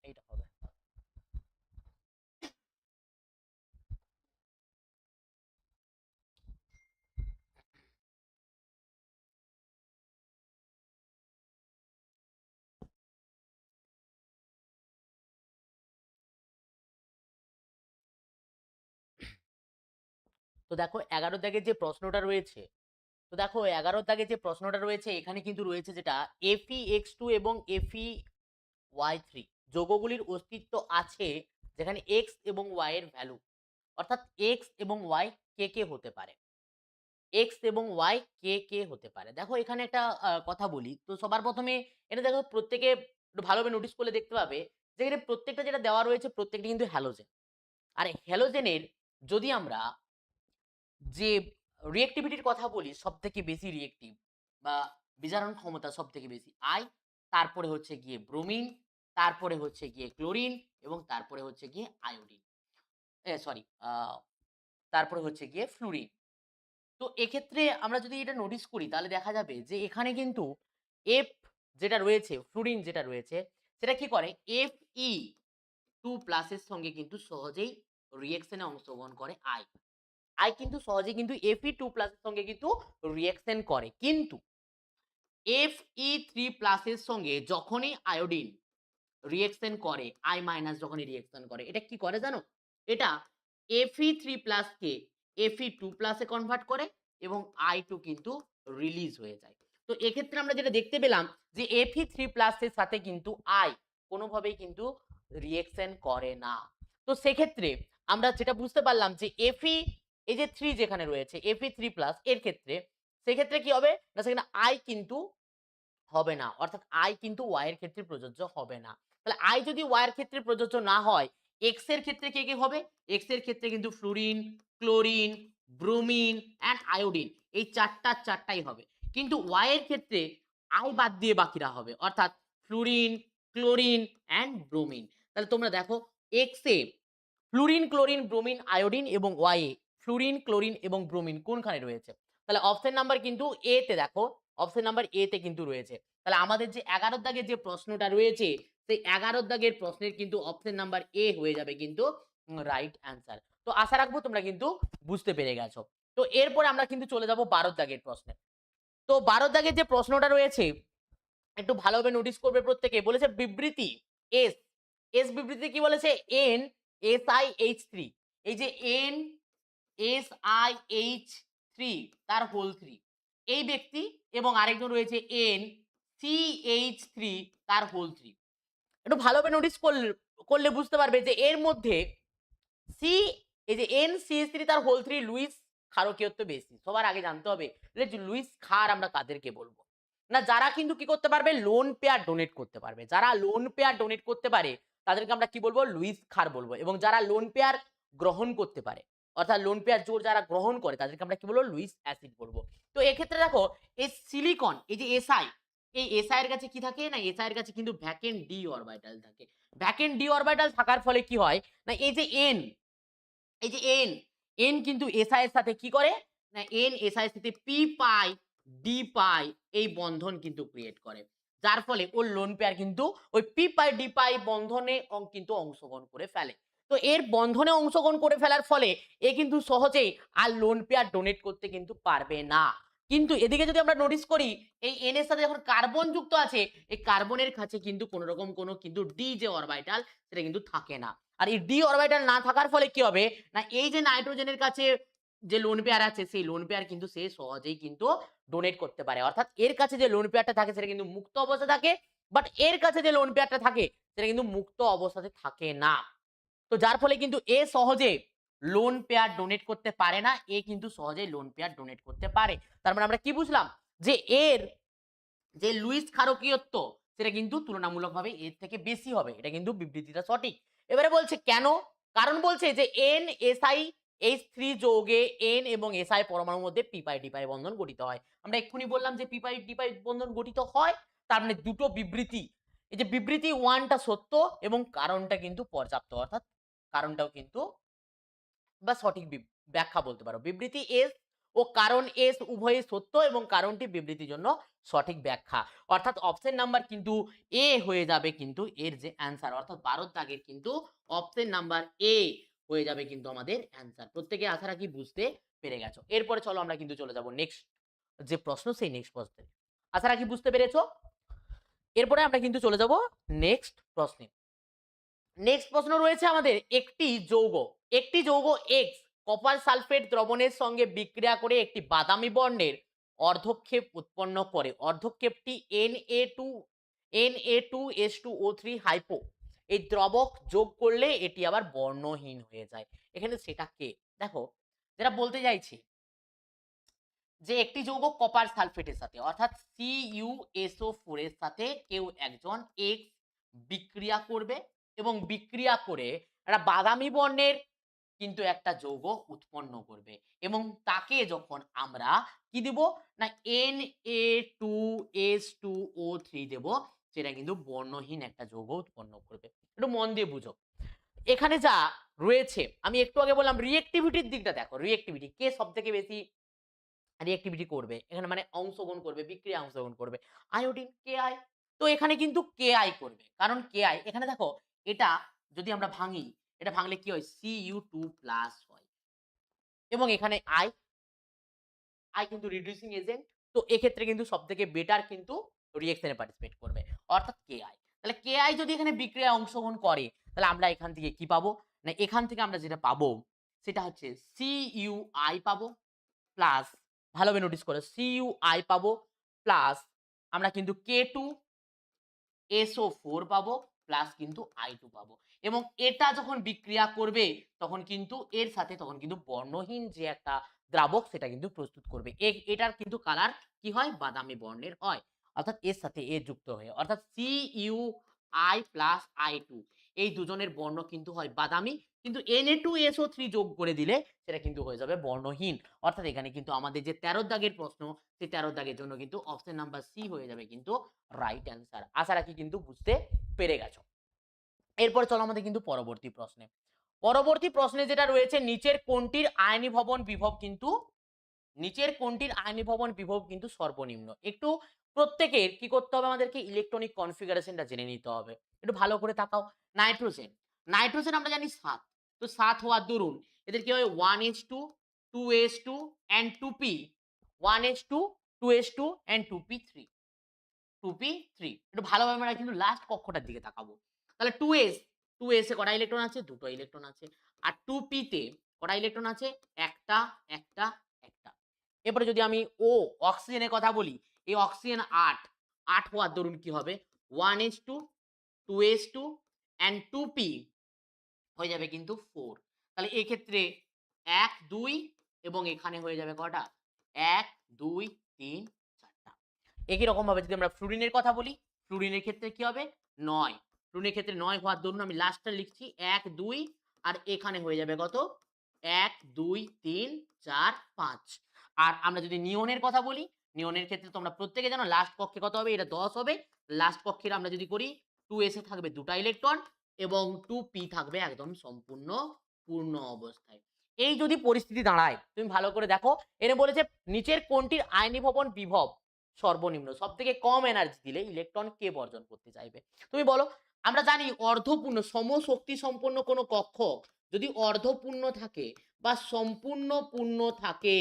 এইটা হবে। তো দেখো 11 দাগের যে প্রশ্নটা রয়েছে, তো দেখো 11 দাগের যে প্রশ্নটা রয়েছে এখানে কিন্তু রয়েছে যেটা FeX2 এবং FeY3 যৌগগুলির অস্তিত্ব আছে যেখানে x এবং y এর ভ্যালু, অর্থাৎ x এবং y কে কে হতে পারে, x এবং y কে কে হতে পারে। দেখো এখানে একটা কথা বলি, তো সবার প্রথমে এটা দেখো প্রত্যেকে একটু ভালোভাবে নোটিস করলে দেখতে পাবে যে এখানে প্রত্যেকটা যেটা দেওয়া রয়েছে প্রত্যেকটা কিন্তু হ্যালোজেন। আর হ্যালোজেনের যদি আমরা যে রিঅ্যাক্টিভিটির কথা বলি, সবথেকে বেশি রিঅ্যাক্টিভ বা বিজারণ ক্ষমতা সবথেকে বেশি আই, তারপরে হচ্ছে গিয়ে ব্রোমিন, তারপরে হচ্ছে গিয়ে ক্লোরিন, এবং তারপরে হচ্ছে গিয়ে আয়োডিন, সরি, তারপরে হচ্ছে গিয়ে ফ্লুরিন। তো এক্ষেত্রে আমরা যদি এটা নোটিস করি তাহলে দেখা যাবে যে এখানে কিন্তু এফ যেটা রয়েছে, ফ্লুরিন যেটা রয়েছে, সেটা কি করে, Fe2+ এর সঙ্গে কিন্তু সহজেই রিঅ্যাকশনে অংশগ্রহণ করে আই। আই কিন্তু সহজেই কিন্তু Fe2+ এর সঙ্গে কিন্তু রিঅ্যাকশন করে, কিন্তু Fe3+ এর সঙ্গে যখনই আয়োডিন রিঅ্যাকশন করে, I- যখনই রিঅ্যাকশন করে, এটা কি করে জানো, এটা Fe3+ কে Fe2+ এ কনভার্ট করে এবং I2 কিন্তু রিলিজ হয়ে যায়। তো এক্ষেত্রে আমরা যেটা দেখতে পেলাম যে Fe3+ এর সাথে কিন্তু আই কোনোভাবেই কিন্তু রিঅ্যাকশন করে না। তো সেক্ষেত্রে আমরা যেটা বুঝতে পারলাম যে Fe এই যে 3 যেখানে রয়েছে Fe3+ এর ক্ষেত্রে সেক্ষেত্রে কি হবে না সেখানে আই কিন্তু হবে না। অর্থাৎ I কিন্তু Y এর ক্ষেত্রে প্রযোজ্য হবে না। তাহলে I যদি Y এর ক্ষেত্রে প্রযোজ্য না হয়, X এর ক্ষেত্রে কে, কে হবে? X এর ক্ষেত্রে কিন্তু fluorine, chlorine, bromine and iodine এই 4টাই হবে। কিন্তু Y এর ক্ষেত্রে I বাদ দিয়ে বাকিরা হবে। অর্থাৎ ফ্লুরিন, ক্লোরিন অ্যান্ড ব্রোমিন। তাহলে তোমরা দেখো X এ ফ্লুরিন, ক্লোরিন, ব্রোমিন, আয়োডিন এবং Y এ ফ্লুরিন, ক্লোরিন এবং ব্রোমিন কোনখানে রয়েছে? তাহলে অপশন নাম্বার কিন্তু A তে দেখো, অপশন নাম্বার A তে কিন্তু রয়েছে। তাহলে আমাদের যে 11 দাগের যে প্রশ্নটা রয়েছে, সেই 11 দাগের প্রশ্নের কিন্তু অপশন নাম্বার A হয়ে যাবে কিন্তু রাইট অ্যান্সার। তো আশা রাখবো তোমরা কিন্তু বুঝতে পেরে গেছো। তো এরপরে আমরা কিন্তু চলে যাব 12 দাগের প্রশ্নে। তো 12 দাগের যে প্রশ্নটা রয়েছে একটু ভালোভাবে নোটিস করবে প্রত্যেকে। বলেছে বিবৃতি এস, এস বিবৃতি কি বলেছে? N S I H three, এই যে N S I H three তার হোল থ্রি এই ব্যক্তি এবং আরেকজন রয়েছে এন সি এইচ থ্রি তার হোল থ্রি। একটু ভালোভাবে নোটিস করলে করলে বুঝতে পারবে যে এর মধ্যে সি এই যে এন সি এইচ থ্রি তার হোল থ্রি লুইস ক্ষারকীয়ত্ব বেশি। সবার আগে জানতে হবে যে লুইস ক্ষার আমরা কাদেরকে বলবো? না যারা কিন্তু কি করতে পারবে? লোন পেয়ার ডোনেট করতে পারবে। যারা লোন পেয়ার ডোনেট করতে পারে তাদেরকে আমরা কি বলবো? লুইস ক্ষার বলবো। এবং যারা লোন পেয়ার গ্রহণ করতে পারে অর্থাৎ লোন পেয়ার জোর যারা গ্রহণ করে তাদেরকে আমরা কি বলবো? লুইস অ্যাসিড বলবো। তো এক্ষেত্রে দেখো এই সিলিকন এই যে এসআই, এই এসআই এর কাছে কি থাকে? না এসআই এর কাছে কিন্তু ভ্যাকেন্ট ডি অরবিটাল থাকে। ভ্যাকেন্ট ডি অরবিটাল থাকার ফলে কি হয়? না এই যে এন, এই যে এন, এন কিন্তু এসআই এর সাথে কি করে? না এন এসআই এর সাথে পি পাই ডি পাই এই বন্ধন কিন্তু ক্রিয়েট করে। যার ফলে ওর লোন পেয়ার কিন্তু ওই পি পাই ডি পাই বন্ধনে কিন্তু অংশগ্রহণ করে ফেলে। তো এর বন্ধনে অংশগ্রহণ করে ফেলার ফলে এ কিন্তু সহজেই আর লোন পেয়ার ডোনেট করতে কিন্তু পারবে না। কিন্তু এদিকে যদি আমরা নোটিস করি এই এন এর সাথে যখন কার্বন যুক্ত আছে এই কার্বনের কাছে কিন্তু কোন রকম কোনো কিন্তু ডি যে অরবিটাল সেটা কিন্তু থাকে না। আর এই ডি অরবিটাল না থাকার ফলে কি হবে? না এই যে নাইট্রোজেনের কাছে যে লোন পেয়ার আছে সেই লোন পেয়ার কিন্তু সে সহজেই কিন্তু ডোনেট করতে পারে। অর্থাৎ এর কাছে যে লোন পেয়ারটা থাকে সেটা কিন্তু মুক্ত অবস্থায় থাকে। বাট এর কাছে যে লোন পেয়ারটা থাকে সেটা কিন্তু মুক্ত অবস্থাতে থাকে না। তো যার ফলে কিন্তু এ সহজে লোন পেয়ার ডোনেট করতে পারে না, এ কিন্তু সহজেই লোন পেয়ার ডোনেট করতে পারে। তার মানে আমরা কি বুঝলাম? যে এর যে লুইস ক্ষারকীয়ত্ব সেটা কিন্তু তুলনামূলকভাবে এর থেকে বেশি হবে। এটা কিন্তু বিবৃতিটা সঠিক। এবারে বলছে কেন? কারণ বলছে যে NSiH3 যৌগে N এবং Si পরমাণুর মধ্যে পি পাই ডি পাই বন্ধন গঠিত হয়। আমরা এক্ষুনি বললাম যে পি পাই ডি পাই বন্ধন গঠিত হয়। তার মানে দুটো বিবৃতি। এই যে বিবৃতি 1 টা সত্য এবং কারণটা কিন্তু পর্যাপ্ত। অর্থাৎ কারণটাও কিন্তু বা সঠিক ব্যাখ্যা বলতে পারো। বিবৃতি এস ও কারণ এস উভয়ই সত্য এবং কারণটি বিবৃতির জন্য সঠিক ব্যাখ্যা। অর্থাৎ অপশন নাম্বার কিন্তু এ হয়ে যাবে কিন্তু এর যে অ্যান্সার। অর্থাৎ 12 দাগের কিন্তু অপশন নাম্বার এ হয়ে যাবে কিন্তু আমাদের অ্যান্সার। প্রত্যেকে আশা রাখি বুঝতে পেরে গেছো। এরপরে চলো আমরা কিন্তু চলে যাব নেক্সট যে প্রশ্ন সেই নেক্সট প্রশ্নে। আশা রাখি বুঝতে পেরেছো? এরপরে আমরা কিন্তু চলে যাব নেক্সট প্রশ্নে। নেক্সট প্রশ্ন রয়েছে আমাদের একটি যৌগ এক্স কপার সালফেট দ্রবণের সঙ্গে বিক্রিয়া করে একটি বাদামি বর্ণের অর্ধক্ষেপ উৎপন্ন করে। অর্ধক্ষেপটি Na2S2O3 হাইপো এই দ্রবক যোগ করলে এটি আবার বর্ণহীন হয়ে যায়। এখানে সেটা কে? দেখো যেটা বলতে চাইছি যে একটি যৌগ কপার সালফেটের সাথে অর্থাৎ CuSO4 এর সাথে কেউ একজন X বিক্রিয়া করবে এবং বিক্রিয়া করে একটা বাদামি বর্ণের কিন্তু একটা যৌগ উৎপন্ন করবে এবং তাকে যখন আমরা কি দিব না Na2S2O3 দেব সেটা কিন্তু বর্ণহীন একটা যৌগ উৎপন্ন করবে। একটু মন দিয়ে বুঝো এখানে যা রয়েছে আমি একটু আগে বললাম রিঅ্যাক্টিভিটির দিকটা দেখো রিঅ্যাক্টিভিটি কে সব থেকে বেশি রিঅ্যাক্টিভিটি করবে এখানে মানে অংশগ্রহণ করবে বিক্রিয়া অংশগ্রহণ করবে আয়োডিন কে আই। তো এখানে কিন্তু কে আই করবে কারণ কে আই এখানে দেখো এটা যদি আমরা ভাঙি এটা ভাঙলে কি হয় Cu2+ হয় এবং এখানে আই আই কিন্তু রিডিউসিং এজেন্ট। তো এক্ষেত্রে কিন্তু সব থেকে বেটার কিন্তু রিঅ্যাকশনে পার্টিসিপেট করবে অর্থাৎ কে আই। তাহলে কে আই যদি এখানে বিক্রিয়ায় অংশগ্রহণ করে তাহলে আমরা এখান থেকে কি পাবো না এখান থেকে আমরা যেটা পাবো সেটা হচ্ছে CuI পাবো প্লাস ভালোভাবে নোটিস করো CuI পাবো প্লাস আমরা কিন্তু K2 SO4 পাবো প্লাস কিন্তু I2 পাবো এবং এটা যখন বিক্রিয়া করবে তখন কিন্তু এর সাথে তখন কিন্তু বর্ণহীন যে একটা দ্রাবক সেটা কিন্তু প্রস্তুত করবে। এটার কিন্তু কালার কি হয়? বাদামি বর্ণের হয়। অর্থাৎ এর সাথে এ যুক্ত হয়ে অর্থাৎ CuI প্লাস I2 এই দুজনের বর্ণ কিন্তু হয় বাদামি, কিন্তু Na2SO3 যোগ করে দিলে সেটা কিন্তু হয়ে যাবে বর্ণহীন। অর্থাৎ এখানে কিন্তু আমাদের যে 13 দাগের প্রশ্ন সেই 13 দাগের জন্য কিন্তু অপশন নাম্বার সি হয়ে যাবে কিন্তু রাইট অ্যান্সার। আশা রাখি কিন্তু বুঝতে পেরে গেছো। এরপর চলো আমাদের কিন্তু পরবর্তী প্রশ্নে। পরবর্তী প্রশ্নে যেটা রয়েছে নিচের কোনটির আয়নীভবন বিভব কিন্তু সর্বনিম্ন। একটু প্রত্যেকের কি করতে হবে? আমাদেরকে ইলেকট্রনিক কনফিগারেশনটা জেনে নিতে হবে। একটু ভালো করে তাকাও। নাইট্রোজেন, নাইট্রোজেন আমরা জানি 7, তো 7 হওয়ার দরুন এদের কি হয়? 1s2 2s2 and 2p, 1s2 2s2 and 2p3, 2p3। একটু ভালোভাবে আমরা কিন্তু লাস্ট কক্ষটার দিকে তাকাবো। তাহলে 2s, 2s এ কটা ইলেকট্রন আছে? দুটো ইলেকট্রন আছে। আর 2p তে কটা ইলেকট্রন আছে? একটা, একটা, একটা। এরপরে যদি আমি অক্সিজেনের কথা বলি, এই অক্সিজেন 8, 8 হওয়ার দরুন কি হবে? 1s2 2s2 and 2p হয়ে যাবে কিন্তু 4। তাহলে এক্ষেত্রে 1 2 এবং এখানে হয়ে যাবে কটা? 1 2 3 4টা। একই রকম ভাবে যদি আমরা ফ্লুরিনের কথা বলি, ফ্লুরিনের ক্ষেত্রে কি হবে? 9। ফ্লুরিনের ক্ষেত্রে 9 হওয়ার দরুন আমি লাস্টটা লিখছি 1 2 আর এখানে হয়ে যাবে কত? 1 2 3 4 5। আর আমরা যদি নিয়নের কথা বলি, নিয়নের ক্ষেত্রে তোমরা প্রত্যেকে জানো লাস্ট কক্ষে কত হবে? এটা 10 হবে। লাস্ট কক্ষের আমরা যদি করি 2s এ থাকবে দুটা ইলেকট্রন এবং 2p থাকবে একদম সম্পূর্ণ পূর্ণ অবস্থায়। এই যদি পরিস্থিতি দাঁড়ায়, তুমি ভালো করে দেখো, এর বলেছে নিচের কোনটির আয়নীভবন বিভব সর্বনিম্ন? সবথেকে কম এনার্জি দিলে ইলেকট্রন কে বর্জন করতে চাইবে? তুমি বলো। আমরা জানি অর্ধপূর্ণ সমশক্তি সম্পন্ন কোনো কক্ষ যদি অর্ধপূর্ণ থাকে বা সম্পূর্ণ পূর্ণ থাকে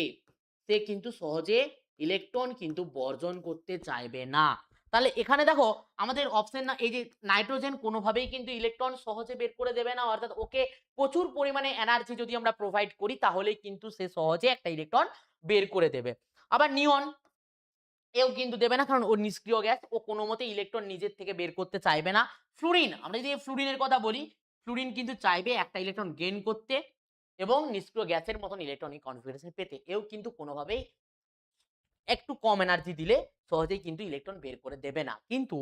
সে কিন্তু সহজে ইলেকট্রন কিন্তু বর্জন করতে চাইবে না। তাহলে এখানে দেখো আমাদের অপশন না, এই যে নাইট্রোজেন কোনোভাবেই কিন্তু ইলেকট্রন সহজে বের করে দেবে না, অর্থাৎ ওকে প্রচুর পরিমাণে এনার্জি যদি আমরা প্রোভাইড করি তাহলেই কিন্তু সে সহজে একটা ইলেকট্রন বের করে দেবে। আবার নিয়ন এও কিন্তু দেবে না, কারণ ও নিষ্ক্রিয় গ্যাস, ও কোনো মতে ইলেকট্রন নিজের থেকে বের করতে চাইবে না। ফ্লুরিন, আমরা যদি ফ্লুরিনের কথা বলি, ফ্লুরিন কিন্তু চাইবে একটা ইলেকট্রন গেইন করতে এবং নিষ্ক্রিয় গ্যাসের মতন ইলেকট্রনিক কনফিগারেশন পেতে। এও কিন্তু কোনোভাবেই একটু কম এনার্জি দিলে সহজেই কিন্তু ইলেকট্রন বের করে দেবে না। কিন্তু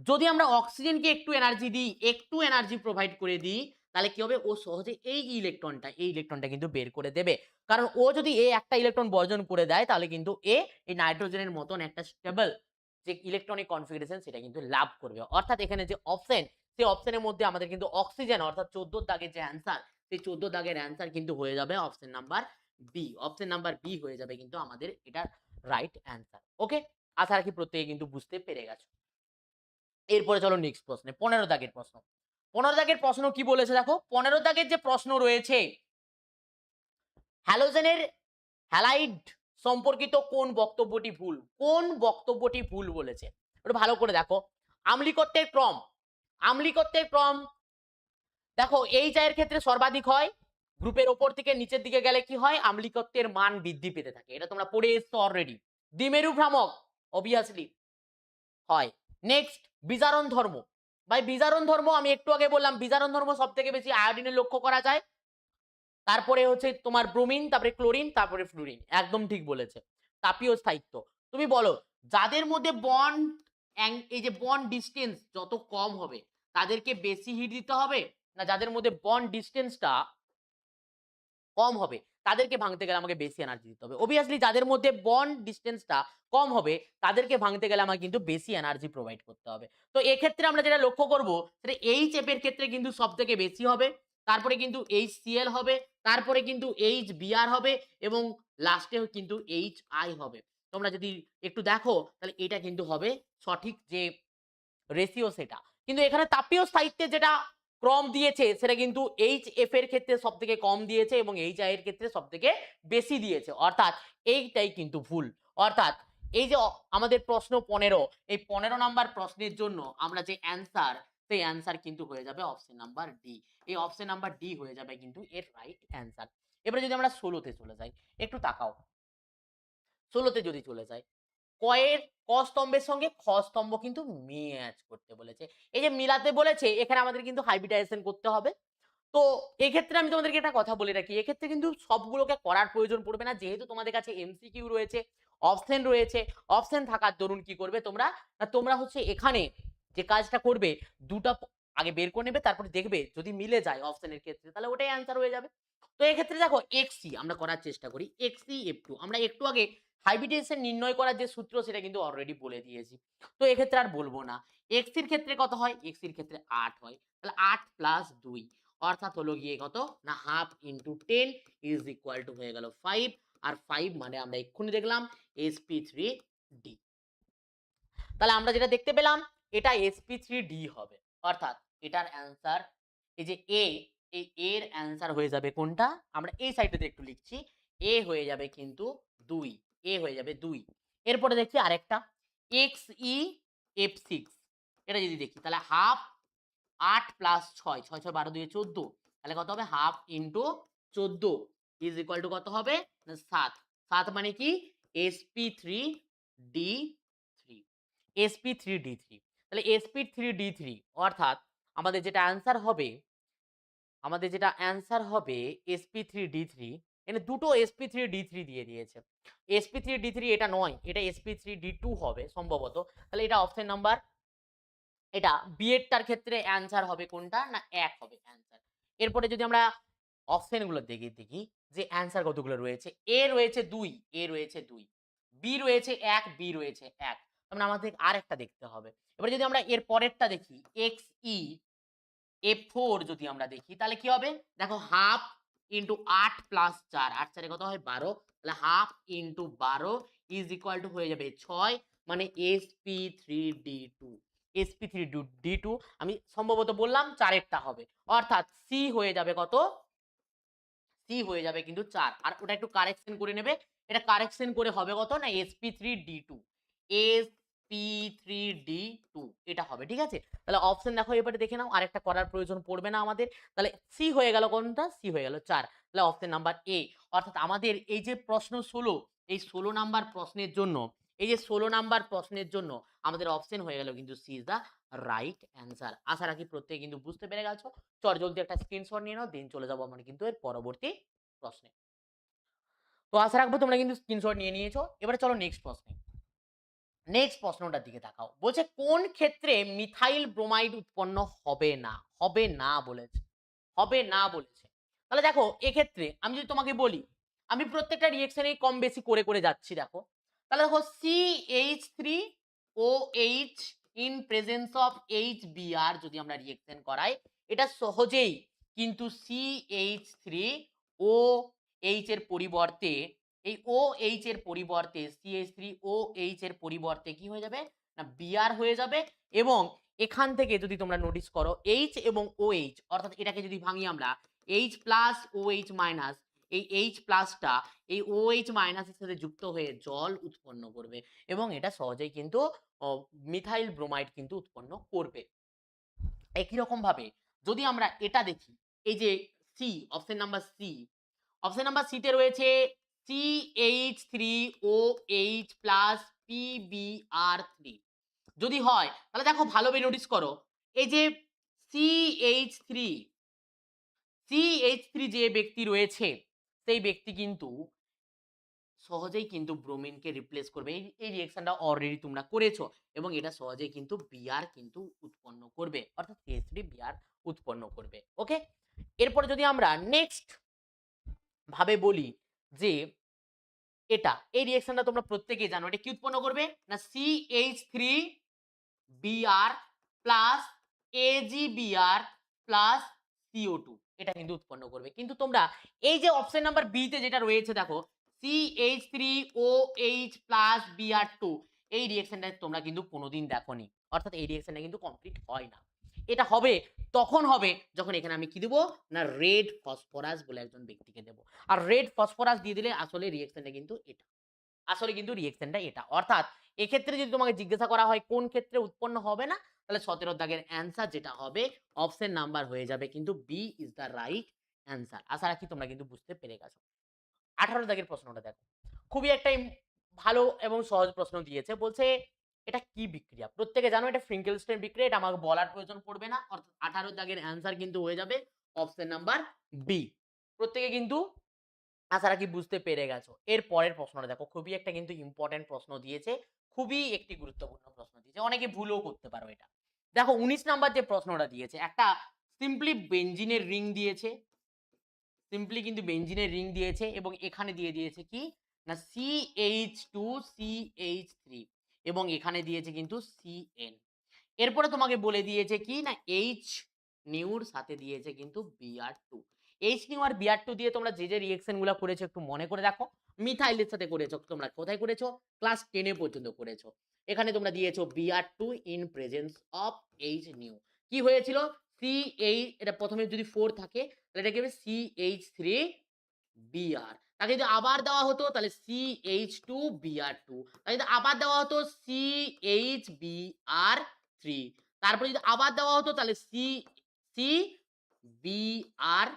যদি আমরা অক্সিজেনকে একটু এনার্জি দিই, একটু এনার্জি প্রোভাইড করে দিই, তাহলে কি হবে? ও সহজে এই ইলেকট্রনটা কিন্তু বের করে দেবে। কারণ ও যদি একটা ইলেকট্রন বর্জন করে দেয় তাহলে কিন্তু এই নাইট্রোজেনের মতন একটা স্টেবল যে ইলেকট্রনিক কনফিগারেশন সেটা কিন্তু লাভ করবে। অর্থাৎ এখানে যে অপশন, সেই অপশনের মধ্যে আমাদের কিন্তু অক্সিজেন অর্থাৎ 14 দাগের যে অ্যান্সার, সেই 14 দাগের অ্যান্সার কিন্তু হয়ে যাবে option number b. Option number b হয়ে যাবে কিন্তু আমাদের এটার রাইট অ্যান্সার। ওকে, আশা রাখি প্রত্যেকে কিন্তু বুঝতে পেরে গেছো। এরপরে চলো নেক্সট প্রশ্নে, 15 দাগের প্রশ্ন। 15 দাগের প্রশ্ন কি বলেছে দেখো। 15 দাগের যে প্রশ্ন রয়েছে, হ্যালোজেনের হ্যালাইড সম্পর্কিত কোন বক্তব্যটি ভুল? কোন বক্তব্যটি ভুল বলেছে একটু ভালো করে দেখো। আম্লিকত্বের ক্রম, আম্লিকত্বের ক্রম দেখো এই চায়ের ক্ষেত্রে সর্বাধিক হয়, গ্রুপের ওপর থেকে নিচের দিকে গেলে কি হয়? আম্লিকত্বের মান বৃদ্ধি পেতে থাকে, এটা তোমরা পড়ে এসছো অলরেডি। দ্বিমেরু ভ্রামক অবভিয়াসলি হয়। নেক্সট বিজারণ ধর্ম, ভাই বিজারণ ধর্ম আমি একটু আগে বললাম, বিজারণ ধর্ম সব থেকে বেশি আয়োডিনে লক্ষ্য করা যায়, তারপরে হচ্ছে তোমার ব্রোমিন, তারপরে ক্লোরিন, তারপরে ফ্লুরিন। একদম ঠিক বলেছে। তাপীয় স্থায়িত্ব, তুমি বলো যাদের মধ্যে বন্ড, এই যে বন্ড ডিসটেন্স যত কম হবে তাদেরকে বেশি হিট দিতে হবে, না যাদের মধ্যে বন্ড ডিসটেন্সটা কম হবে তাদেরকে ভাঙতে গেলে আমাকে বেশি এনার্জি দিতে হবে? অবভিয়াসলি যাদের মধ্যে বন্ড ডিসটেন্সটা কম হবে তাদেরকে ভাঙতে গেলে আমাকে কিন্তু বেশি এনার্জি প্রোভাইড করতে হবে। তো এক্ষেত্রে আমরা যেটা লক্ষ্য করব সেটা এইচ এর ক্ষেত্রে কিন্তু সব থেকে বেশি হবে, তারপরে কিন্তু HCl হবে, তারপরে কিন্তু HBr হবে এবং লাস্টেও কিন্তু HI হবে। তোমরা যদি একটু দেখো তাহলে এটা কিন্তু হবে সঠিক যে রেশিও সেটা। কিন্তু এখানে তাপীয় স্থায়িত্বে যেটা ক্রম দিয়েছে সেটা কিন্তু HF এর ক্ষেত্রে সবথেকে কম দিয়েছে এবং HI এর ক্ষেত্রে সবথেকে বেশি দিয়েছে, অর্থাৎ এইটাই কিন্তু ভুল। অর্থাৎ এই যে আমাদের প্রশ্ন 15, এই 15 নাম্বার প্রশ্নের জন্য আমরা যে অ্যান্সার, সেই অ্যান্সার কিন্তু হয়ে যাবে অপশন নাম্বার ডি। এই অপশন নাম্বার ডি হয়ে যাবে কিন্তু এর রাইট অ্যান্সার। এবারে যদি আমরা 16তে চলে যাই, একটু তাকাও। 16তে যদি চলে যাই, কয়ের ক স্তম্ভের সঙ্গে খ স্তম্ভ কিন্তু ম্যাচ করতে বলেছে। এই যে মিলাতে বলেছে এখানে আমাদের কিন্তু হাইব্রিডাইজেশন করতে হবে। তো এক্ষেত্রে আমি তোমাদেরকে একটা কথা বলে রাখি। এক্ষেত্রে কিন্তু সবগুলোকে করার প্রয়োজন পড়বে না। যেহেতু তোমাদের কাছে এমসিকিউ রয়েছে, অপশন রয়েছে। অপশন থাকার দরুন কি করবে তোমরা? না তোমরা হচ্ছে এখানে যে কাজটা করবে ২ টা আগে বের করে নেবে তারপরে দেখবে যদি মিলে যায় অপশনের ক্ষেত্রে তাহলে ওটাই অ্যান্সার হয়ে যাবে। তো এক্ষেত্রে দেখো XC আমরা করার চেষ্টা করি। XC F2 আমরা একটু আগে হাইব্রিডাইজেশন নির্ণয় করার যে সূত্র সেটা কিন্তু অলরেডি বলে দিয়েছি। তো এক্ষেত্রে আর বলব না। XC এর ক্ষেত্রে কত হয়? XC এর ক্ষেত্রে ৮ হয়। তাহলে ৮ প্লাস ২ অর্থাৎ হলো গিয়ে কত? না half into 10 is equal two হয়ে গেল 5 আর 5 মানে আমরা এক্ষুনি দেখলাম sp3d। তাহলে আমরা যেটা দেখতে পেলাম এটা sp3d হবে। অর্থাৎ এটার অ্যান্সার এই যে A, এই A এর অ্যান্সার হয়ে যাবে কোনটা? আমরা এই সাইডটাতে একটু লিখছি। A হয়ে যাবে কিন্তু ২। A হয়ে যাবে ২। এরপরে দেখছি আরেকটা XEF6 এটা যদি দেখি তাহলে হাফ ৮ প্লাস ৬, ৬ ৬ ১২ ২ ১৪ তাহলে কত হবে? Half into ১৪ is equal two কত হবে? না ৭। ৭ মানে কি? sp3d3 sp3d3 তাহলে sp3d3 অর্থাৎ আমাদের যেটা অ্যান্সার হবে sp3d3 এখানে দুটো sp3d3 দিয়ে দিয়েছে। sp3d3 এটা নয়, এটা sp3d2 হবে সম্ভবত। তাহলে এটা অপশন নাম্বার এটা বি এরটার ক্ষেত্রে অ্যান্সার হবে কোনটা? না ১ হবে অ্যান্সার। এরপরে যদি আমরা অপশন গুলো দেখি যে অ্যান্সার কতগুলো রয়েছে। এ রয়েছে ২, এ রয়েছে ২, বি রয়েছে ১, বি রয়েছে ১। তার মানে আমাদের আরেকটা দেখতে হবে। এবার যদি আমরা এর পরেরটা দেখি XE F4 যদি আমরা দেখি তাহলে কি হবে? দেখো হাফ ইনটু ৮ প্লাস ৪, ৮ ৪ এ কত হয়? ১২ তাহলে half into ১২ is equal two হয়ে যাবে ৬ মানে sp3d2 sp3d2 আমি সম্ভবত বললাম ৪ এরটা হবে। অর্থাৎ সি হয়ে যাবে কত? সি হয়ে যাবে কিন্তু ৪ আর ওটা একটু কারেকশন করে নেবে। এটা কারেকশন করে হবে কত? না sp3d2 sp3d2 এটা হবে। ঠিক আছে? তাহলে অপশন দেখো এবারে দেখে নাও আরেকটা করার প্রয়োজন পড়বে না আমাদের। তাহলে সি হয়ে গেল কোনটা? সি হয়ে গেল ৪। তাহলে অপশন নাম্বার এ। অর্থাৎ আমাদের এই যে প্রশ্ন ১৬ এই ১৬ নাম্বার প্রশ্নের জন্য এই যে ১৬ নাম্বার প্রশ্নের জন্য আমাদের অপশন হয়ে গেল কিন্তু C is the right answer. আশা রাখি প্রত্যেকে কিন্তু বুঝতে পেরে গেছো। চটজলদি একটা স্ক্রিনশট নিয়ে নাও দেন চলে যাবো আমরা কিন্তু এর পরবর্তী প্রশ্নে। তো আশা রাখবো তোমরা কিন্তু স্ক্রিনশট নিয়ে নিয়েছো। এবারে চলো নেক্সট প্রশ্নে। নেক্সট প্রশ্নটার দিকে তাকাও। বলছে কোন ক্ষেত্রে মিথাইল ব্রোমাইড উৎপন্ন হবে না? হবে না বলেছে। হবে না বলেছে। তাহলে দেখো এক্ষেত্রে আমি যদি তোমাকে বলি, আমি প্রত্যেকটা রিঅ্যাকশনেই কম বেশি করে যাচ্ছি দেখো। তাহলে দেখো CH3OH in presence of HBr যদি আমরা রিঅ্যাকশন করাই, এটা সহজেই কিন্তু CH3OH এর পরিবর্তে এই OH এর পরিবর্তে CH3OH এর পরিবর্তে কি হয়ে যাবে? না Br হয়ে যাবে এবং এখান থেকে যদি তোমরা নোটিস করো H এবং OH অর্থাৎ এটাকে যদি ভাঙি আমরা H প্লাস OH মাইনাস এই H প্লাসটা এই OH মাইনাসের সাথে যুক্ত হয়ে জল উৎপন্ন করবে এবং এটা সহজেই কিন্তু মিথাইল ব্রোমাইড কিন্তু উৎপন্ন করবে। একই রকম ভাবে যদি আমরা এটা দেখি এই যে c option number c option number c তে রয়েছে CH3OH প্লাস PBr3 যদি হয় তাহলে দেখো ভালোভাবে নোটিস করো এই যে CH3 যে ব্যক্তি রয়েছে সেই ব্যক্তি কিন্তু সহজেই কিন্তু ব্রোমিনকে রিপ্লেস করবে। এই রিঅ্যাকশনটা অলরেডি তোমরা করেছো এবং এটা সহজেই কিন্তু Br কিন্তু উৎপন্ন করবে। অর্থাৎ CH3Br উৎপন্ন করবে। ওকে? এরপরে যদি আমরা নেক্সট ভাবে বলি যে এটা এই রিঅ্যাকশনটা তোমরা প্রত্যেকেই জানো। এটা কি উৎপন্ন করবে? না CH3Br plus AgBr plus CO2 এটা কিন্তু উৎপন্ন করবে। কিন্তু তোমরা এই যে অপশন নাম্বার বি তে যেটা রয়েছে দেখো CH3OH প্লাস Br2 এই রিঅ্যাকশনটা তোমরা কিন্তু কোনোদিন দেখোনি। অর্থাৎ এই রিঅ্যাকশনটা কিন্তু কমপ্লিট হয় না। এটা হবে তখন হবে যখন এখানে আমি কি দেব? না রেড ফসফরাস বলে একজন ব্যক্তিকে দেব। আর রেড ফসফরাস দিয়ে দিলে আসলে রিঅ্যাকশনটা কিন্তু এটা। আসলে কিন্তু রিঅ্যাকশনটা এটা। অর্থাৎ এক্ষেত্রে যদি তোমাকে জিজ্ঞাসা করা হয় কোন ক্ষেত্রে উৎপন্ন হবে না? তাহলে ১৭ দাগের অ্যান্সার যেটা হবে অপশন নাম্বার হয়ে যাবে কিন্তু B is the right answer. আশা রাখি তোমরা কিন্তু বুঝতে পেরে গেছো। ১৮ দাগের প্রশ্নটা দেখো। খুবই একটা ভালো এবং সহজ প্রশ্ন দিয়েছে। বলছে এটা কি বিক্রিয়া? প্রত্যেকে জানো এটা ফ্রিঙ্কেলস্টাইন বিক্রিয়া। এটা আমাকে বলার প্রয়োজন পড়বে না। অর্থাৎ 18 দাগের অ্যান্সার কিন্তু হয়ে যাবে অপশন নাম্বার বি। প্রত্যেকে কিন্তু আশা রাখি বুঝতে পেরে গেছো। এর পরের প্রশ্নটা দেখো, খুবই একটা কিন্তু ইম্পোর্টেন্ট প্রশ্ন দিয়েছে। খুবই একটি গুরুত্বপূর্ণ প্রশ্ন দিয়েছে। অনেকে ভুলও করতে পারো এটা। দেখো 19 নাম্বার যে প্রশ্নটা দিয়েছে, একটা সিম্পলি বেনজিনের রিং দিয়েছে। সিম্পলি কিন্তু বেনজিনের রিং দিয়েছে এবং এখানে দিয়ে দিয়েছে কি না CH2CH3 এবং এখানে দিয়েছে কিন্তু CN। এরপরে তোমাকে বলে দিয়েছে কি না H নিউর সাথে দিয়েছে কিন্তু Br2। H নিউ আর Br2 দিয়ে তোমরা যে রিঅ্যাকশন গুলো করেছো একটু মনে করে দেখো। মিথাইলের সাথে করেছো, তোমরা কোথায় করেছো? ক্লাস 10 এ পর্যন্ত করেছো। এখানে তোমরা দিয়েছো Br2 in presence of H new. কি হয়েছিল? CH, এটা প্রথমে যদি 4 থাকে তাহলে এটা কি হবে CH3Br। তাকে যদি আবার দেওয়া হতো তাহলে CH2Br2। তাকে যদি আবার দেওয়া হতো CHBr3। তারপরে যদি আবার দেওয়া হতো তাহলে CBr4।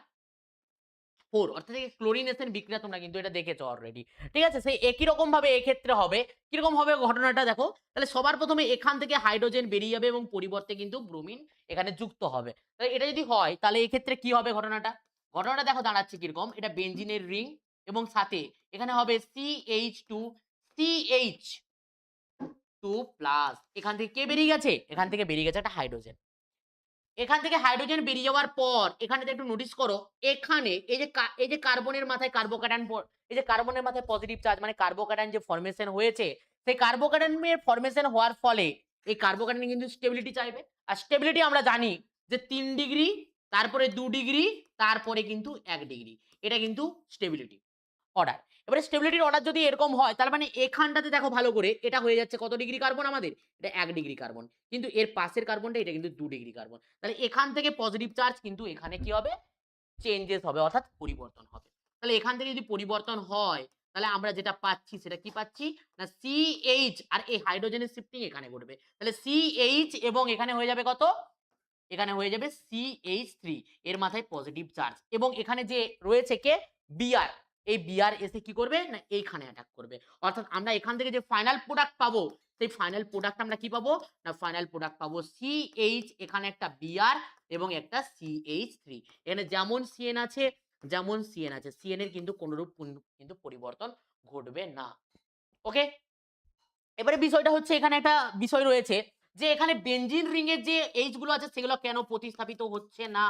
অর্থাৎ এই ক্লোরিনেশন বিক্রিয়া তোমরা কিন্তু এটা দেখেছো অলরেডি। ঠিক আছে? সেই একই রকম ভাবে এক্ষেত্রে হবে। কিরকম হবে ঘটনাটা দেখো। তাহলে সবার প্রথমে এখান থেকে হাইড্রোজেন বেরিয়ে যাবে এবং পরিবর্তে কিন্তু ব্রোমিন এখানে যুক্ত হবে। তাহলে এটা যদি হয় তাহলে এক্ষেত্রে কি হবে ঘটনাটা? ঘটনাটা দেখো দাঁড়াচ্ছে কিরকম। এটা বেনজিনের রিং এবং সাথে এখানে হবে CH2 প্লাস। এখান থেকে কে বেরিয়ে গেছে? এখান থেকে বেরিয়ে গেছে একটা হাইড্রোজেন। এখান থেকে হাইড্রোজেন বেরিয়ে যাওয়ার পর এখানে একটু নোটিস করো, এখানে এই যে কার্বনের মাথায় কার্বোক্যাটায়ন, এই যে কার্বনের মাথায় পজিটিভ চার্জ মানে কার্বোক্যাটায়ন যে ফরমেশন হয়েছে, সেই কার্বোক্যাটায়নের ফরমেশন হওয়ার ফলে এই কার্বোক্যাটায়ন কিন্তু স্টেবিলিটি চাইবে। আর স্টেবিলিটি আমরা জানি যে 3 ডিগ্রি, তারপরে 2 ডিগ্রি, তারপরে কিন্তু 1 ডিগ্রি। এটা কিন্তু স্টেবিলিটি অর্ডার। এবারে স্টেবিলিটির অর্ডার যদি এরকম হয় তার মানে এখানটাতে দেখো ভালো করে, এটা হয়ে যাচ্ছে কত ডিগ্রি কার্বন আমাদের? এটা 1 ডিগ্রি কার্বন। কিন্তু এর পাশের কার্বনটা এটা কিন্তু 2 ডিগ্রি কার্বন। তাহলে এখান থেকে পজিটিভ চার্জ কিন্তু এখানে কি হবে? চেঞ্জেস হবে অর্থাৎ পরিবর্তন হবে। তাহলে এখান থেকে যদি পরিবর্তন হয় তাহলে আমরা যেটা পাচ্ছি সেটা কি পাচ্ছি? না CH আর এই হাইড্রোজেনের শিফটিং এখানে ঘটবে। তাহলে CH এবং এখানে হয়ে যাবে কত? এখানে হয়ে যাবে CH3, এর মাথায় পজিটিভ চার্জ এবং এখানে যে রয়েছে কে Br, এই Br এসে কি করবে না এইখানে অ্যাটাক করবে। অর্থাৎ আমরা এখান থেকে যে ফাইনাল প্রোডাক্ট পাবো সেই ফাইনাল প্রোডাক্ট আমরা কি পাবো না ফাইনাল প্রোডাক্ট পাবো CH, এখানে একটা Br এবং একটা CH3। এখানে যেমন CN আছে যেমন CN আছে, CN এর কিন্তু কোনরূপ কিন্তু পরিবর্তন ঘটবে না। ওকে, এবারে বিষয়টা হচ্ছে এখানে একটা বিষয় রয়েছে যে এখানে বেনজিন রিং এর যে এইচ গুলো আছে সেগুলো কেন প্রতিস্থাপিত হচ্ছে না